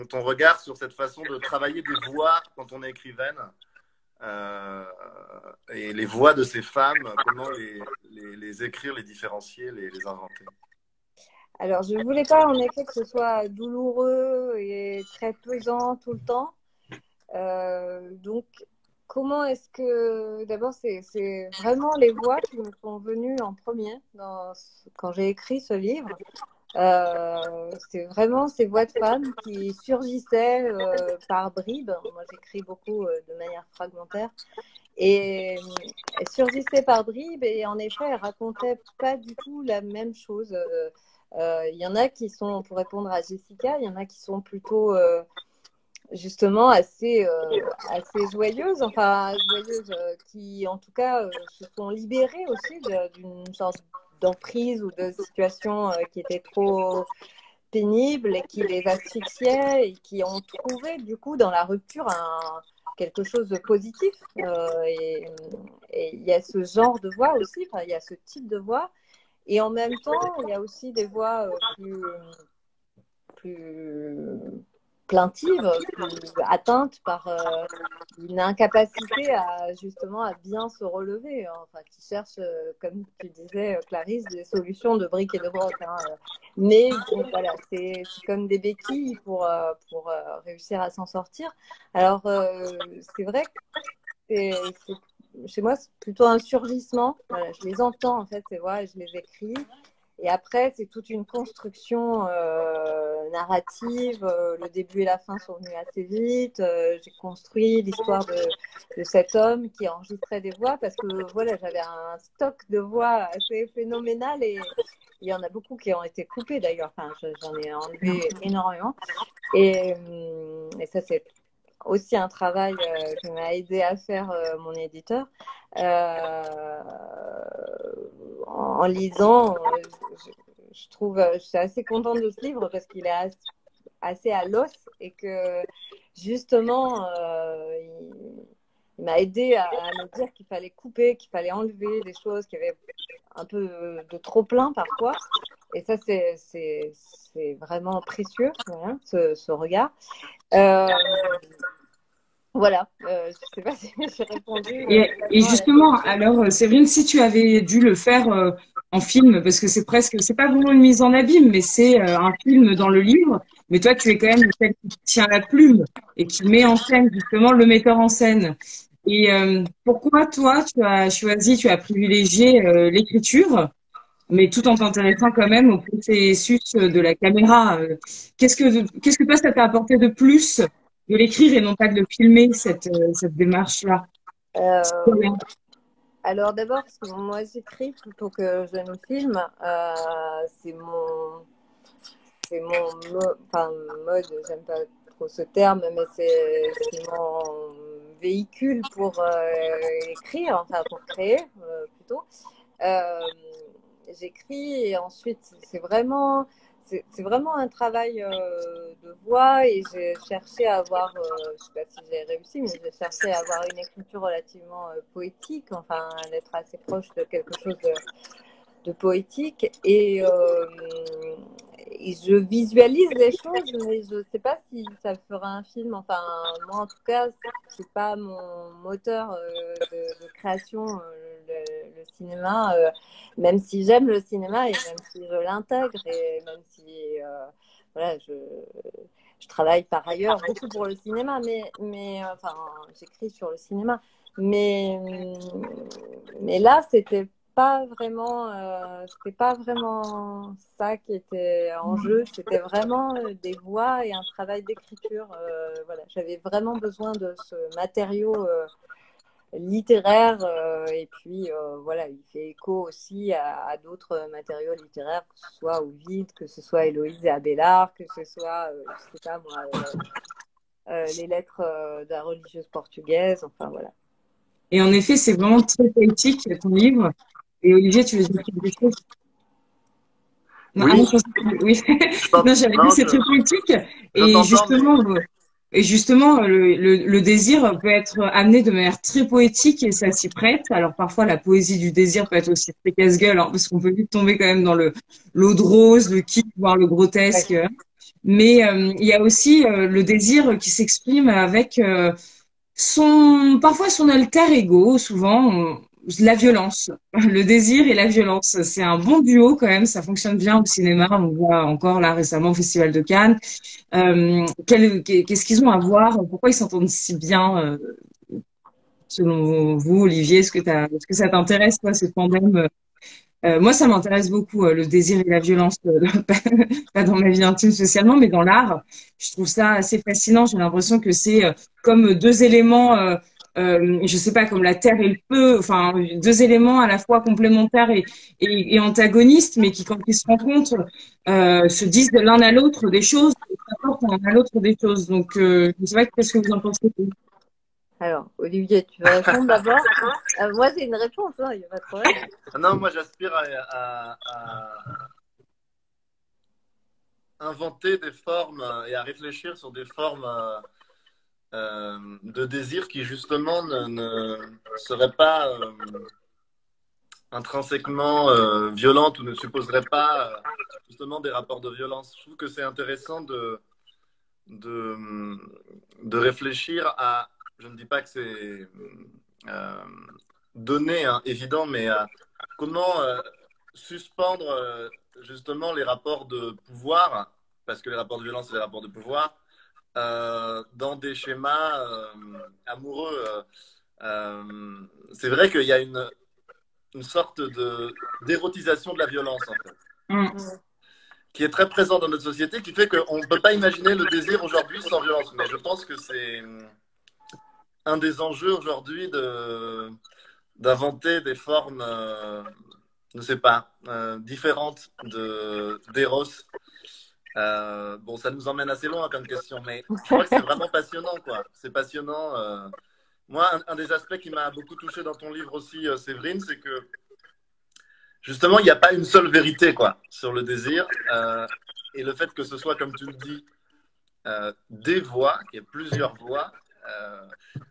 ton regard sur cette façon de travailler des voix quand on est écrivaine. Euh, et les voix de ces femmes, comment les écrire, les différencier, les inventer. Alors, je voulais pas en effet que ce soit douloureux et très pesant tout le temps. Donc, comment est-ce que. D'abord, c'est vraiment les voix qui me sont venues en premier quand j'ai écrit ce livre. C'est vraiment ces voix de femmes qui surgissaient par bribes. Moi, j'écris beaucoup de manière fragmentaire. Et elles surgissaient par bribes et en effet, elles racontaient pas du tout la même chose. Il y en a qui sont, pour répondre à Jessica, il y en a qui sont plutôt justement assez joyeuses, enfin joyeuses, qui en tout cas se sont libérées aussi d'une sorte d'emprise ou de situation qui était trop pénible et qui les asphyxiait et qui ont trouvé du coup dans la rupture quelque chose de positif. Et il y a ce genre de voix aussi, enfin, il y a ce type de voix. Et en même temps, il y a aussi des voix plus plaintives, plus atteintes par une incapacité à justement à bien se relever, hein. Enfin, qui cherchent, comme tu disais, Clarisse, des solutions de briques et de broc, hein. Mais bon, voilà, c'est comme des béquilles pour réussir à s'en sortir. Alors, c'est vrai que chez moi, c'est plutôt un surgissement. Voilà, je les entends en fait, ces voix, et je les écris. Et après, c'est toute une construction narrative. Le début et la fin sont venus assez vite. J'ai construit l'histoire de cet homme qui enregistrait des voix parce que voilà, j'avais un stock de voix assez phénoménal et il y en a beaucoup qui ont été coupées d'ailleurs. Enfin, j'en ai enlevé énormément. Et ça, c'est aussi un travail que m'a aidé à faire mon éditeur. Euh, en lisant, je trouve, je suis assez contente de ce livre parce qu'il est assez à l'os et que justement, il m'a aidé à me dire qu'il fallait couper, qu'il fallait enlever des choses, qu'il y avait un peu de trop plein parfois. Et ça, c'est vraiment précieux, hein, ce regard. Euh, voilà, je ne sais pas si j'ai répondu Et à la justement, question. alors, Séverine, si tu avais dû le faire en film, parce que c'est pas vraiment une mise en abîme, mais c'est un film dans le livre, mais toi, tu es quand même celle qui tient la plume et qui met en scène justement le metteur en scène. Et pourquoi toi, tu as privilégié l'écriture, mais tout en t'intéressant quand même au processus de la caméra? Qu'est-ce que toi, ça t'a apporté de plus de l'écrire et non pas de le filmer, cette démarche-là? Euh, alors d'abord, parce que moi j'écris plutôt que je me filme, c'est enfin, mode, j'aime pas trop ce terme, mais c'est mon véhicule pour écrire, enfin pour créer plutôt. Euh, J'écris et ensuite c'est vraiment c'est vraiment un travail de voix et j'ai cherché à avoir, je ne sais pas si j'ai réussi, mais j'ai cherché à avoir une écriture relativement poétique, enfin d'être assez proche de quelque chose de poétique et je visualise les choses, mais je ne sais pas si ça fera un film. Enfin, moi en tout cas, c'est pas mon moteur de création, le cinéma. Même si j'aime le cinéma et même si je l'intègre et même si voilà, je travaille par ailleurs beaucoup pour le cinéma, mais enfin, j'écris sur le cinéma. Mais, mais là, c'était pas vraiment ça qui était en jeu. C'était vraiment des voix et un travail d'écriture. Voilà, j'avais vraiment besoin de ce matériau littéraire et puis voilà, il fait écho aussi à d'autres matériaux littéraires, que ce soit Ovide, que ce soit Héloïse et Abélard, que ce soit, je sais pas moi, les lettres de la religieuse portugaise, enfin voilà. Et en effet, c'est vraiment très poétique, ton livre. Et Olivier, tu veux dire quelque chose? Non, ah non, Oui, je pensais que- oui. Non, j'avais dit non, c'est très poétique. je Et t'entends, mais justement, le désir peut être amené de manière très poétique et ça s'y prête. Alors parfois, la poésie du désir peut être aussi très casse-gueule, hein, parce qu'on peut vite tomber quand même dans l'eau de rose, le kitsch, voire le grotesque. Mais il y a aussi le désir qui s'exprime avec parfois son alter ego, souvent la violence, le désir et la violence. C'est un bon duo quand même, ça fonctionne bien au cinéma. On voit encore là récemment au Festival de Cannes. Qu'est-ce qu'ils ont à voir? Pourquoi ils s'entendent si bien, selon vous, Olivier? Est-ce que ça t'intéresse, toi, ce tandem? Moi, ça m'intéresse beaucoup, le désir et la violence, pas dans ma vie intime socialement, mais dans l'art. Je trouve ça assez fascinant. J'ai l'impression que c'est comme deux éléments, je sais pas, comme la terre et le feu, enfin, deux éléments à la fois complémentaires et antagonistes, mais qui, quand ils se rencontrent, se disent de l'un à l'autre des choses, et s'apportent l'un à l'autre des choses. Donc, je sais pas, qu'est-ce que vous en pensez? Alors, Olivier, tu veux répondre d'abord? Moi, j'ai une réponse, il n'y a pas de problème. non, moi j'aspire à inventer des formes et à réfléchir sur des formes de désir qui justement ne seraient pas intrinsèquement violentes ou ne supposeraient pas justement des rapports de violence. Je trouve que c'est intéressant de, de réfléchir à, je ne dis pas que c'est donné, hein, évident, mais comment suspendre justement les rapports de pouvoir, parce que les rapports de violence, c'est les rapports de pouvoir, dans des schémas amoureux. C'est vrai qu'il y a une sorte d'érotisation de la violence, en fait, qui est très présente dans notre société, qui fait qu'on ne peut pas imaginer le désir aujourd'hui sans violence. Mais je pense que c'est un des enjeux aujourd'hui d'inventer des formes, je ne sais pas, différentes d'Eros. Bon, ça nous emmène assez loin comme question, mais je crois que c'est vraiment passionnant, quoi. C'est passionnant. Moi, un des aspects qui m'a beaucoup touché dans ton livre aussi, Séverine, c'est que justement, il n'y a pas une seule vérité, quoi, sur le désir. Et le fait que ce soit, comme tu le dis, des voix, qu'il y ait plusieurs voix,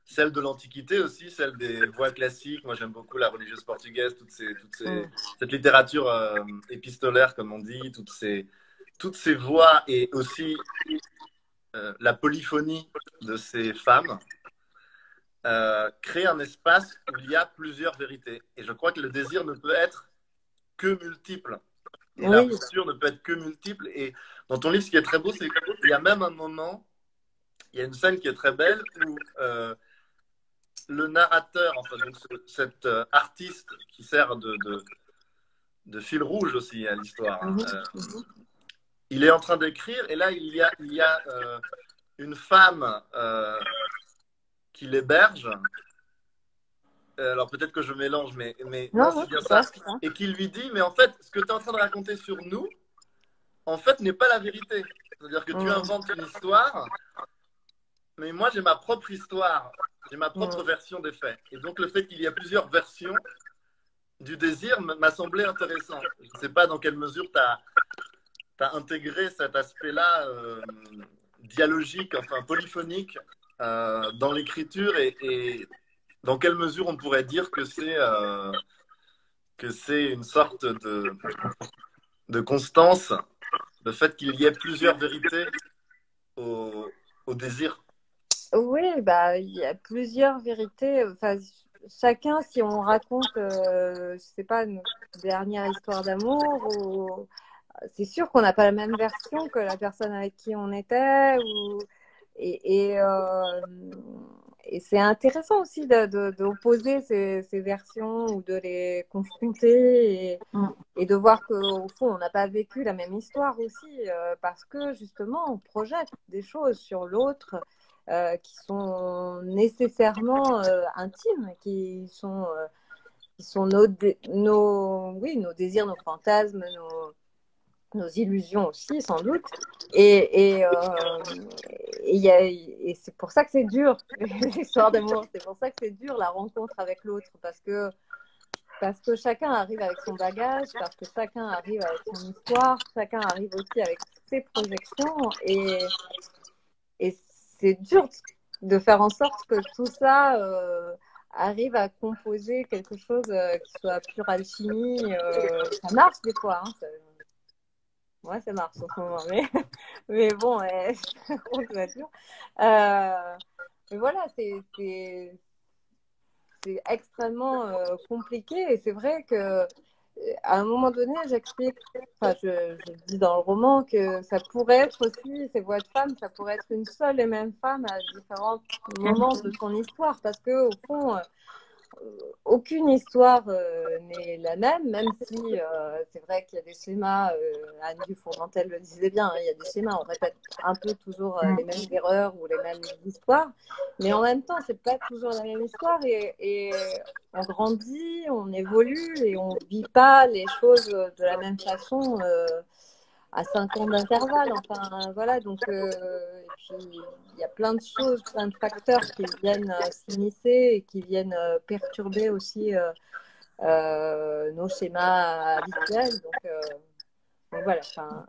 celle de l'Antiquité aussi, celle des voix classiques. Moi, j'aime beaucoup la religieuse portugaise, cette littérature épistolaire, comme on dit, toutes ces voix et aussi la polyphonie de ces femmes crée un espace où il y a plusieurs vérités. Et je crois que le désir ne peut être que multiple. Et la rupture ne peut être que multiple. Et dans ton livre, ce qui est très beau, c'est qu'il y a même un moment, il y a une scène qui est très belle où le narrateur, enfin, donc cet artiste qui sert de fil rouge aussi à l'histoire, il est en train d'écrire et là, il y a une femme qui l'héberge. Alors peut-être que je mélange, mais non, c'est bien ça. Et qui lui dit, mais en fait, ce que tu es en train de raconter sur nous, en fait, n'est pas la vérité. C'est-à-dire que tu inventes une histoire, mais moi, j'ai ma propre histoire, j'ai ma propre version des faits. Et donc, le fait qu'il y a plusieurs versions du désir m'a semblé intéressant. Je ne sais pas dans quelle mesure tu as intégré cet aspect-là dialogique, enfin polyphonique, dans l'écriture et dans quelle mesure on pourrait dire que c'est une sorte de constance, le fait qu'il y ait plusieurs vérités au désir. Oui, bah, il y a plusieurs vérités. Enfin, chacun, si on raconte, je sais pas, une dernière histoire d'amour, ou c'est sûr qu'on n'a pas la même version que la personne avec qui on était, et, et, euh, et c'est intéressant aussi d'opposer ces versions ou de les confronter et de voir qu'au fond, on n'a pas vécu la même histoire aussi, parce que justement, on projette des choses sur l'autre qui sont nécessairement intimes, qui sont oui, nos désirs, nos fantasmes, nos illusions aussi, sans doute. Et c'est pour ça que c'est dur, l'histoire d'amour. C'est pour ça que c'est dur, la rencontre avec l'autre, parce que chacun arrive avec son bagage, parce que chacun arrive avec son histoire, chacun arrive aussi avec ses projections. Et c'est dur de faire en sorte que tout ça arrive à composer quelque chose qui soit pure alchimie. Ça marche des fois, hein, ouais, ça marche en ce moment, mais bon, on va dire. Mais voilà, c'est extrêmement compliqué et c'est vrai que à un moment donné, j'explique, enfin, je dis dans le roman que ça pourrait être aussi, ces voix de femmes, ça pourrait être une seule et même femme à différents moments de son histoire parce que au fond, aucune histoire n'est la même si c'est vrai qu'il y a des schémas, Anne Dufourmentel le disait bien, hein, il y a des schémas, on répète un peu toujours les mêmes erreurs ou les mêmes histoires, mais en même temps, c'est pas toujours la même histoire et on grandit, on évolue et on vit pas les choses de la même façon à 5 ans d'intervalle. Enfin, voilà, donc, et puis il y a plein de choses, plein de facteurs qui viennent s'immiscer et qui viennent perturber aussi nos schémas habituels. Donc voilà. Enfin...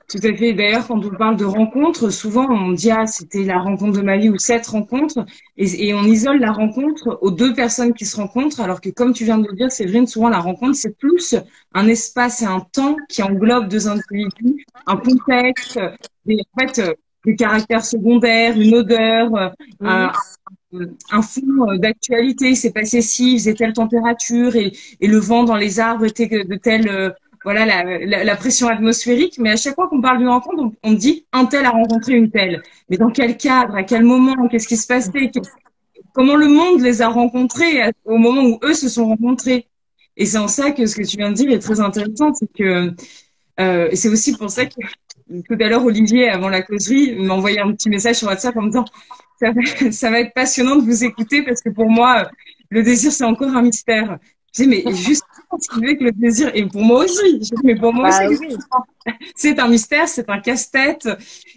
Tout à fait. D'ailleurs, quand on parle de rencontres, souvent on dit ah c'était la rencontre de ma vie ou cette rencontre, et on isole la rencontre aux deux personnes qui se rencontrent, alors que comme tu viens de le dire, Séverine, souvent la rencontre c'est plus un espace et un temps qui englobe deux individus, un contexte, des caractères secondaires, une odeur, un fond d'actualité. Il s'est passé ci, il faisait telle température et le vent dans les arbres était de telle voilà la pression atmosphérique, mais à chaque fois qu'on parle d'une rencontre, on dit un tel a rencontré une telle. Mais dans quel cadre, à quel moment, qu'est-ce qui se passait, comment le monde les a rencontrés au moment où eux se sont rencontrés. Et c'est en ça que ce que tu viens de dire est très intéressant, c'est que c'est aussi pour ça que tout à l'heure Olivier, avant la causerie, m'a envoyé un petit message sur WhatsApp en me disant ça va être passionnant de vous écouter parce que pour moi le désir c'est encore un mystère. Je dis mais juste ce qui veut que le désir et pour moi aussi. Je dis, mais pour moi aussi oui. c'est un mystère, c'est un casse-tête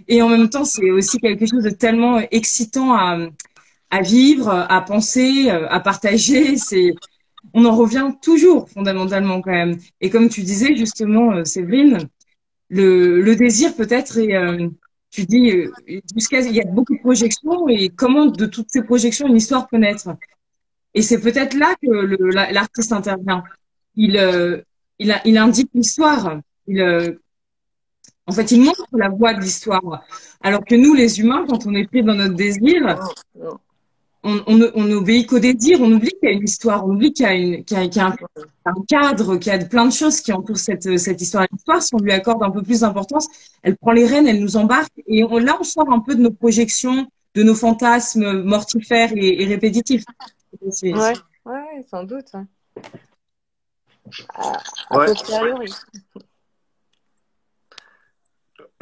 et en même temps c'est aussi quelque chose de tellement excitant à vivre, à penser, à partager. On en revient toujours fondamentalement quand même. Et comme tu disais justement, Séverine, le désir peut-être est, tu dis, il y a beaucoup de projections et comment de toutes ces projections une histoire peut naître. Et c'est peut-être là que l'artiste intervient. Il indique l'histoire. En fait, il montre la voie de l'histoire. Alors que nous, les humains, quand on est pris dans notre désir, on n'obéit qu'au désir, on oublie qu'il y a une histoire, on oublie qu'il y a un cadre, qu'il y a plein de choses qui entourent cette histoire. L'histoire, si on lui accorde un peu plus d'importance, elle prend les rênes, elle nous embarque, et là, on sort un peu de nos projections, de nos fantasmes mortifères et répétitifs. Ouais, sans doute. Ouais. Posteriori.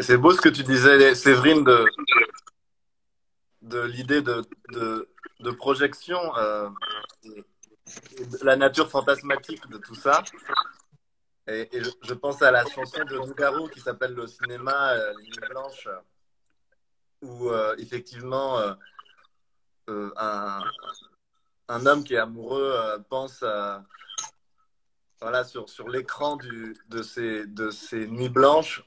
C'est beau ce que tu disais, Séverine, de l'idée de projection, de la nature fantasmatique de tout ça. Et je pense à la chanson de Nougaro qui s'appelle Le cinéma, Les Nuits Blanches, où effectivement un homme qui est amoureux pense voilà, sur l'écran de ces nuits blanches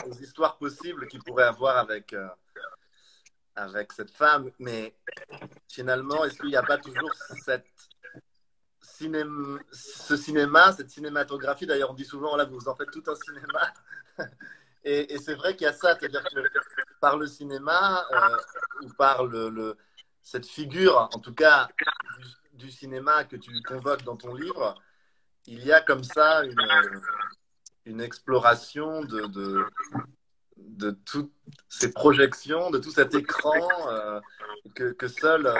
aux histoires possibles qu'il pourrait avoir avec cette femme. Mais finalement, est-ce qu'il n'y a pas toujours ce cinéma, cette cinématographie? D'ailleurs, on dit souvent, là, vous en faites tout un cinéma. Et c'est vrai qu'il y a ça, c'est-à-dire que par le cinéma, ou par cette figure, en tout cas, du cinéma que tu convoques dans ton livre, il y a comme ça une exploration de toutes ces projections, de tout cet écran que seul,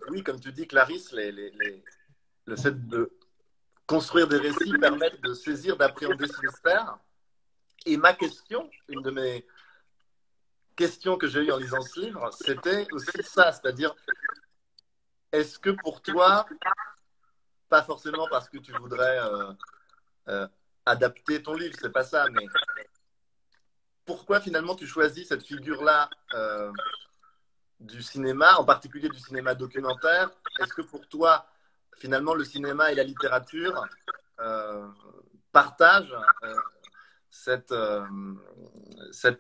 oui, comme tu dis, Clarisse, le fait de construire des récits permettent de saisir, d'appréhender ce mystère. Et ma question, une de mes questions que j'ai eues en lisant ce livre, c'était aussi ça, c'est-à-dire, est-ce que pour toi, pas forcément parce que tu voudrais adapter ton livre, c'est pas ça, mais pourquoi finalement tu choisis cette figure-là du cinéma, en particulier du cinéma documentaire? Est-ce que pour toi, finalement, le cinéma et la littérature partagent cette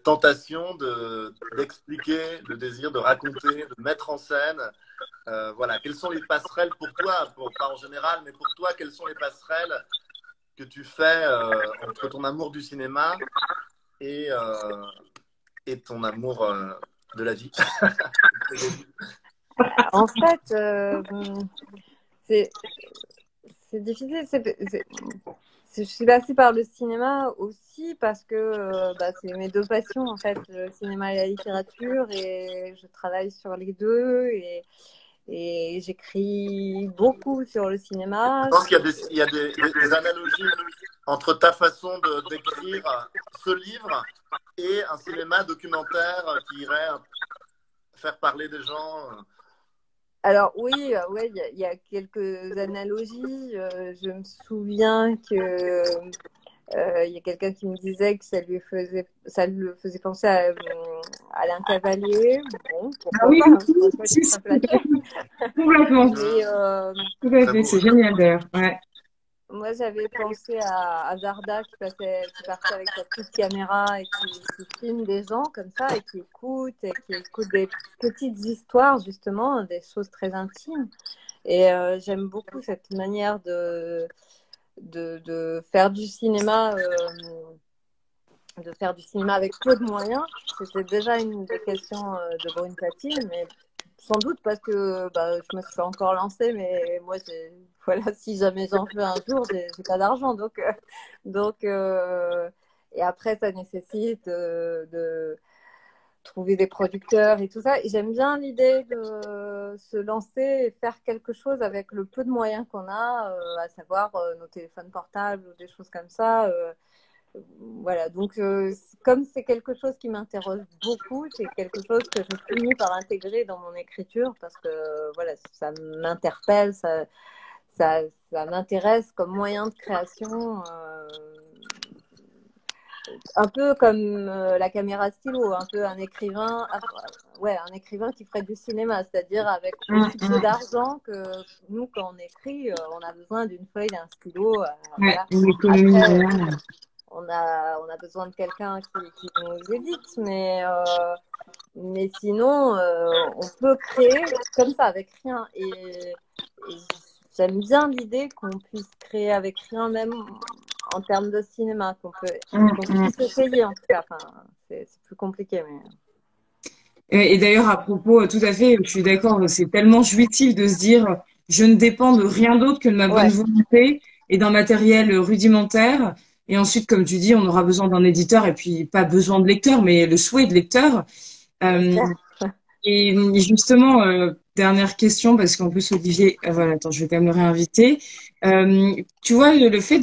tentation d'expliquer, le désir de raconter, de mettre en scène? Voilà, quelles sont les passerelles pour toi, pas en général, mais pour toi, quelles sont les passerelles que tu fais entre ton amour du cinéma et ton amour de la vie? En fait, c'est difficile. Je suis passée par le cinéma aussi parce que c'est mes deux passions, en fait, le cinéma et la littérature, et je travaille sur les deux, et j'écris beaucoup sur le cinéma. Je pense qu'il y a des analogies entre ta façon d'écrire ce livre et un cinéma documentaire qui irait faire parler des gens. Alors oui, ouais, il y a quelques analogies. Je me souviens que il y a quelqu'un qui me disait que ça le faisait penser à Alain Cavalier. Bon, Ah oui, pas, complètement. Tout à fait, c'est génial d'ailleurs. Ouais. Moi, j'avais pensé à Zarda qui partait avec sa petite caméra et qui filme des gens comme ça et qui écoute des petites histoires, justement, des choses très intimes. Et j'aime beaucoup cette manière de faire du cinéma, avec peu de moyens. C'était déjà une des questions de Brune Patine, mais sans doute parce que je me suis pas encore lancée, mais moi, voilà, si jamais j'en fais un jour, j'ai pas d'argent. Donc, et après, ça nécessite de trouver des producteurs et tout ça. Et j'aime bien l'idée de se lancer et faire quelque chose avec le peu de moyens qu'on a, à savoir nos téléphones portables ou des choses comme ça. Voilà, donc comme c'est quelque chose qui m'interroge beaucoup, c'est quelque chose que je finis par intégrer dans mon écriture parce que voilà, ça m'interpelle, ça m'intéresse comme moyen de création, un peu comme la caméra stylo, un peu un écrivain qui ferait du cinéma, c'est-à-dire avec aussi peu d'argent que nous, quand on écrit, on a besoin d'une feuille, d'un stylo. Voilà. Après, on a besoin de quelqu'un qui nous édite, mais sinon, on peut créer comme ça, avec rien. Et j'aime bien l'idée qu'on puisse créer avec rien, même en termes de cinéma, qu'on puisse essayer, en tout cas. Enfin, c'est plus compliqué, mais... Et d'ailleurs, à propos, tout à fait, je suis d'accord, c'est tellement jouissif de se dire je ne dépends de rien d'autre que de ma bonne volonté et d'un matériel rudimentaire. Et ensuite, comme tu dis, on aura besoin d'un éditeur et puis pas besoin de lecteur, mais le souhait de lecteur. Et justement, dernière question, parce qu'en plus, Olivier, voilà, attends, je vais quand même le réinviter. Tu vois, le fait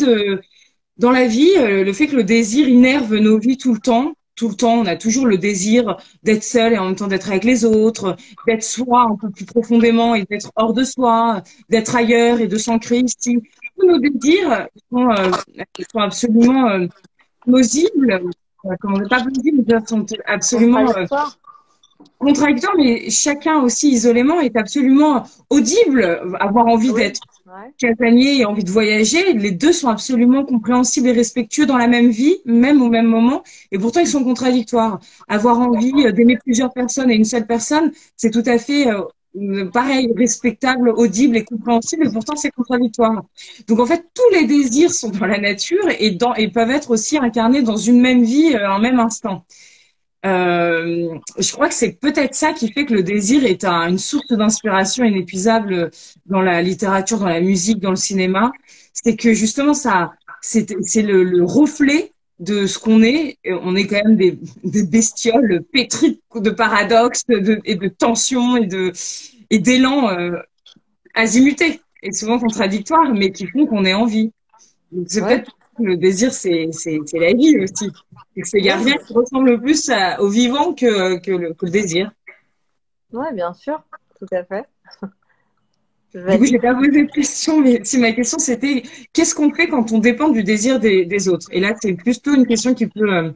dans la vie, le fait que le désir innerve nos vies tout le temps, on a toujours le désir d'être seul et en même temps d'être avec les autres, d'être soi un peu plus profondément et d'être hors de soi, d'être ailleurs et de s'ancrer ici. Tous nos désirs sont absolument plausibles. Comment on n'est pas plausibles, mais sont absolument contradictoire, mais chacun aussi isolément est absolument audible, avoir envie Oui, d'être ouais, casanier et envie de voyager. Les deux sont absolument compréhensibles et respectueux dans la même vie, même au même moment, et pourtant ils sont contradictoires. Avoir envie d'aimer plusieurs personnes et une seule personne, c'est tout à fait pareil, respectable, audible et compréhensible, et pourtant c'est contradictoire. Donc en fait, tous les désirs sont dans la nature et peuvent être aussi incarnés dans une même vie, un même instant. Je crois que c'est peut-être ça qui fait que le désir est une source d'inspiration inépuisable dans la littérature, dans la musique, dans le cinéma. C'est que justement, c'est le reflet de ce qu'on est. Et on est quand même des bestioles pétries de paradoxes et de tensions et d'élan azimutés et souvent contradictoires, mais qui font qu'on est en vie. Donc, c'est ouais, peut-être que le désir, c'est la vie aussi. Et que il n'y a ouais, rien qui ressemble plus au vivant que le désir. ouais, bien sûr, tout à fait. Du coup, Vas-y. j'ai pas posé de question, mais si ma question c'était qu'est-ce qu'on fait quand on dépend du désir des autres? Et là, c'est plutôt une question qui peut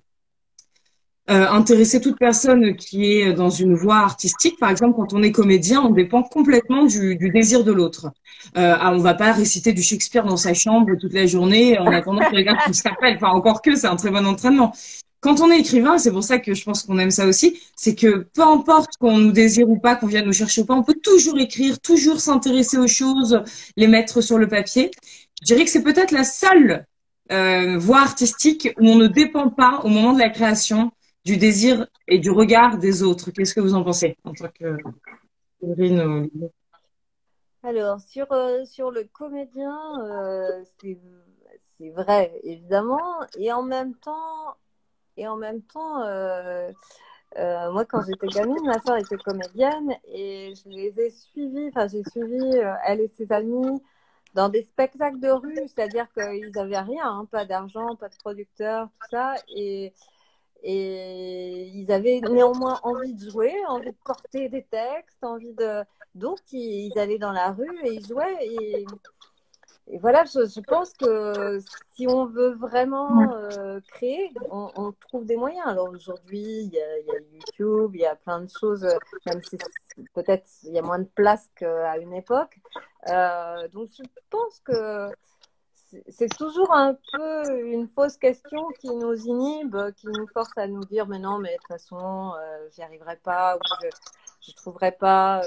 intéresser toute personne qui est dans une voie artistique. Par exemple, quand on est comédien, on dépend complètement du désir de l'autre. On va pas réciter du Shakespeare dans sa chambre toute la journée en attendant que quelqu'un qui s'appelle. Enfin, encore que c'est un très bon entraînement. Quand on est écrivain, c'est pour ça que je pense qu'on aime ça aussi, c'est que peu importe qu'on nous désire ou pas, qu'on vienne nous chercher ou pas, on peut toujours écrire, toujours s'intéresser aux choses, les mettre sur le papier. Je dirais que c'est peut-être la seule voie artistique où on ne dépend pas au moment de la création du désir et du regard des autres. Qu'est-ce que vous en pensez en tant que Séverine? Alors, sur le comédien, c'est vrai, évidemment. Moi, quand j'étais gamine, ma soeur était comédienne et je les ai suivis, enfin, j'ai suivi elle et ses amis dans des spectacles de rue, c'est-à-dire qu'ils n'avaient rien, hein, pas d'argent, pas de producteur, tout ça. Et ils avaient néanmoins envie de jouer, envie de porter des textes, Donc, ils allaient dans la rue et ils jouaient. Et voilà, je pense que si on veut vraiment créer, on trouve des moyens. Alors aujourd'hui, il y a YouTube, il y a plein de choses, même si peut-être il y a moins de place qu'à une époque. Donc je pense que c'est toujours un peu une fausse question qui nous inhibe, qui nous force à nous dire mais non, mais de toute façon, j'y arriverai pas ou je trouverai pas.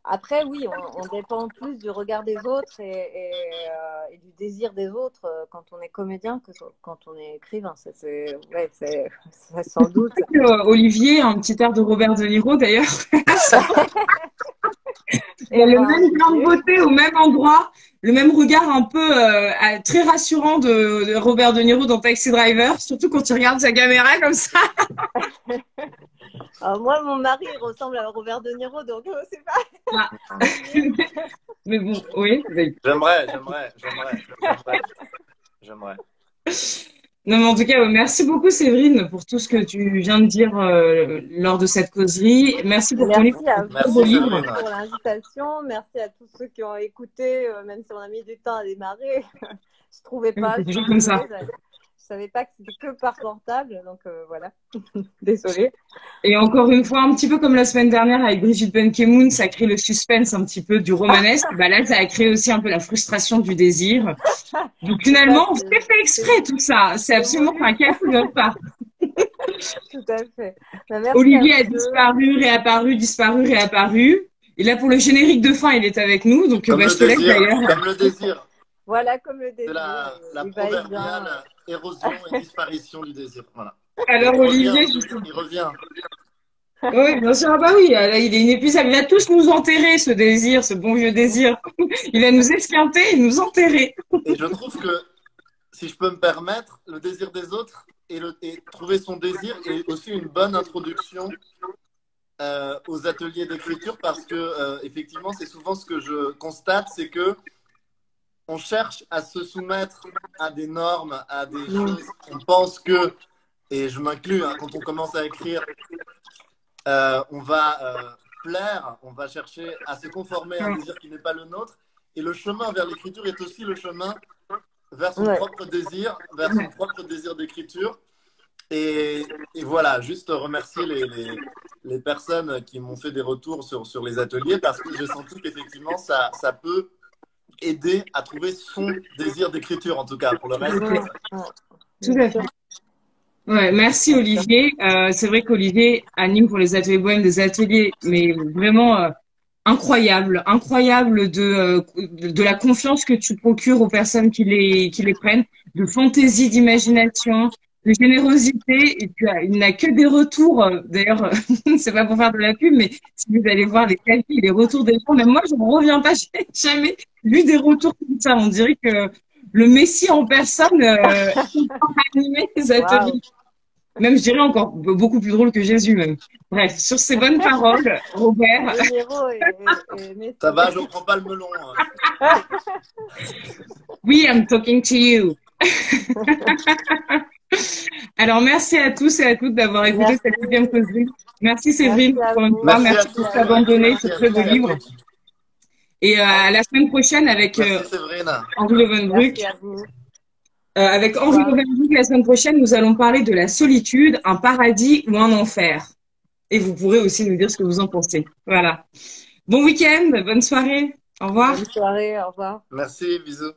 Après, oui, on dépend plus du regard des autres et du désir des autres quand on est comédien que quand on est écrivain. Ouais, ça, sans doute. Olivier, un petit air de Robert De Niro d'ailleurs. Il y a Et le ben, même grain de Olivier. beauté au même endroit, le même regard un peu très rassurant de Robert De Niro dans Taxi Driver, surtout quand il regarde sa caméra comme ça. Alors, moi, mon mari il ressemble à Robert De Niro, donc c'est pas. Ah. Mais bon, oui. J'aimerais. Non, mais en tout cas, merci beaucoup Séverine pour tout ce que tu viens de dire lors de cette causerie. Merci pour ton livre, Merci à un très beau vous Merci livre. Séverine. pour l'invitation. Merci à tous ceux qui ont écouté, même si on a mis du temps à démarrer. Je trouvais pas, C'est je suis toujours comme ça. désolée. Je savais pas que c'était que par portable, donc voilà. Désolée. Et encore une fois, un petit peu comme la semaine dernière avec Brigitte Benkemoun, ça crée le suspense un petit peu du romanesque. Bah là, ça a créé aussi un peu la frustration du désir. Donc finalement, c'est fait exprès tout ça. C'est absolument pas un calcul de notre part. Tout à fait. Ben, merci Olivier à a vous deux. disparu, réapparu. Et là, pour le générique de fin, il est avec nous. Donc, Comme bah, le je te laisse désir, d'ailleurs. comme le désir. Voilà, comme le C'est désir. la Il va et vient. proverbiale érosion et disparition du désir. Voilà. Alors, Il Olivier, revient, il revient. oui, bien sûr. Ah bah oui, là, il est inépuisable. Il va tous nous enterrer, ce désir, ce bon vieux désir. Il va nous esquinter et nous enterrer. Et je trouve que, si je peux me permettre, le désir des autres et trouver son désir est aussi une bonne introduction aux ateliers d'écriture parce que, effectivement, c'est souvent ce que je constate, c'est que on cherche à se soumettre à des normes, à des choses. On pense que, et je m'inclus, hein, quand on commence à écrire, on va plaire, on va chercher à se conformer à un désir qui n'est pas le nôtre. Et le chemin vers l'écriture est aussi le chemin vers son propre désir, vers son propre désir d'écriture. Et voilà, juste remercier les personnes qui m'ont fait des retours sur les ateliers parce que j'ai senti qu'effectivement, ça peut aider à trouver son désir d'écriture, en tout cas. Pour le reste, Ouais, ouais, Tout bien à sûr. fait. Ouais, merci Olivier. C'est vrai qu'Olivier anime pour les ateliers bohèmes des ateliers, mais vraiment incroyable de la confiance que tu procures aux personnes qui les prennent, de fantaisie, d'imagination, de générosité. Et puis il n'a que des retours. D'ailleurs, c'est pas pour faire de la pub, mais si vous allez voir les calculs, les retours des gens, même moi, je ne reviens pas. J'ai jamais vu des retours comme ça. On dirait que le Messie en personne animé les ateliers. Waouh. Même, je dirais encore beaucoup plus drôle que Jésus, même. Bref, sur ces bonnes paroles, Robert. De Niro et Messi. ça va, je ne prends pas le melon. Hein. Oui, I'm talking to you. Alors, merci à tous et à toutes d'avoir écouté Merci. cette deuxième causerie. Merci Séverine, Merci à encore une vous. fois. Merci à Merci tous. pour t'abandonner, Merci ce très beau à livre. tous. Et à la semaine prochaine avec Merci Séverine. Henri Leeuwenbruck. Merci à vous. Avec Henri Leeuwenbruck, la semaine prochaine, nous allons parler de la solitude, un paradis ou un enfer. Et vous pourrez aussi nous dire ce que vous en pensez. Voilà. Bon week-end, bonne soirée. Au revoir. Bonne soirée, au revoir. Merci, bisous.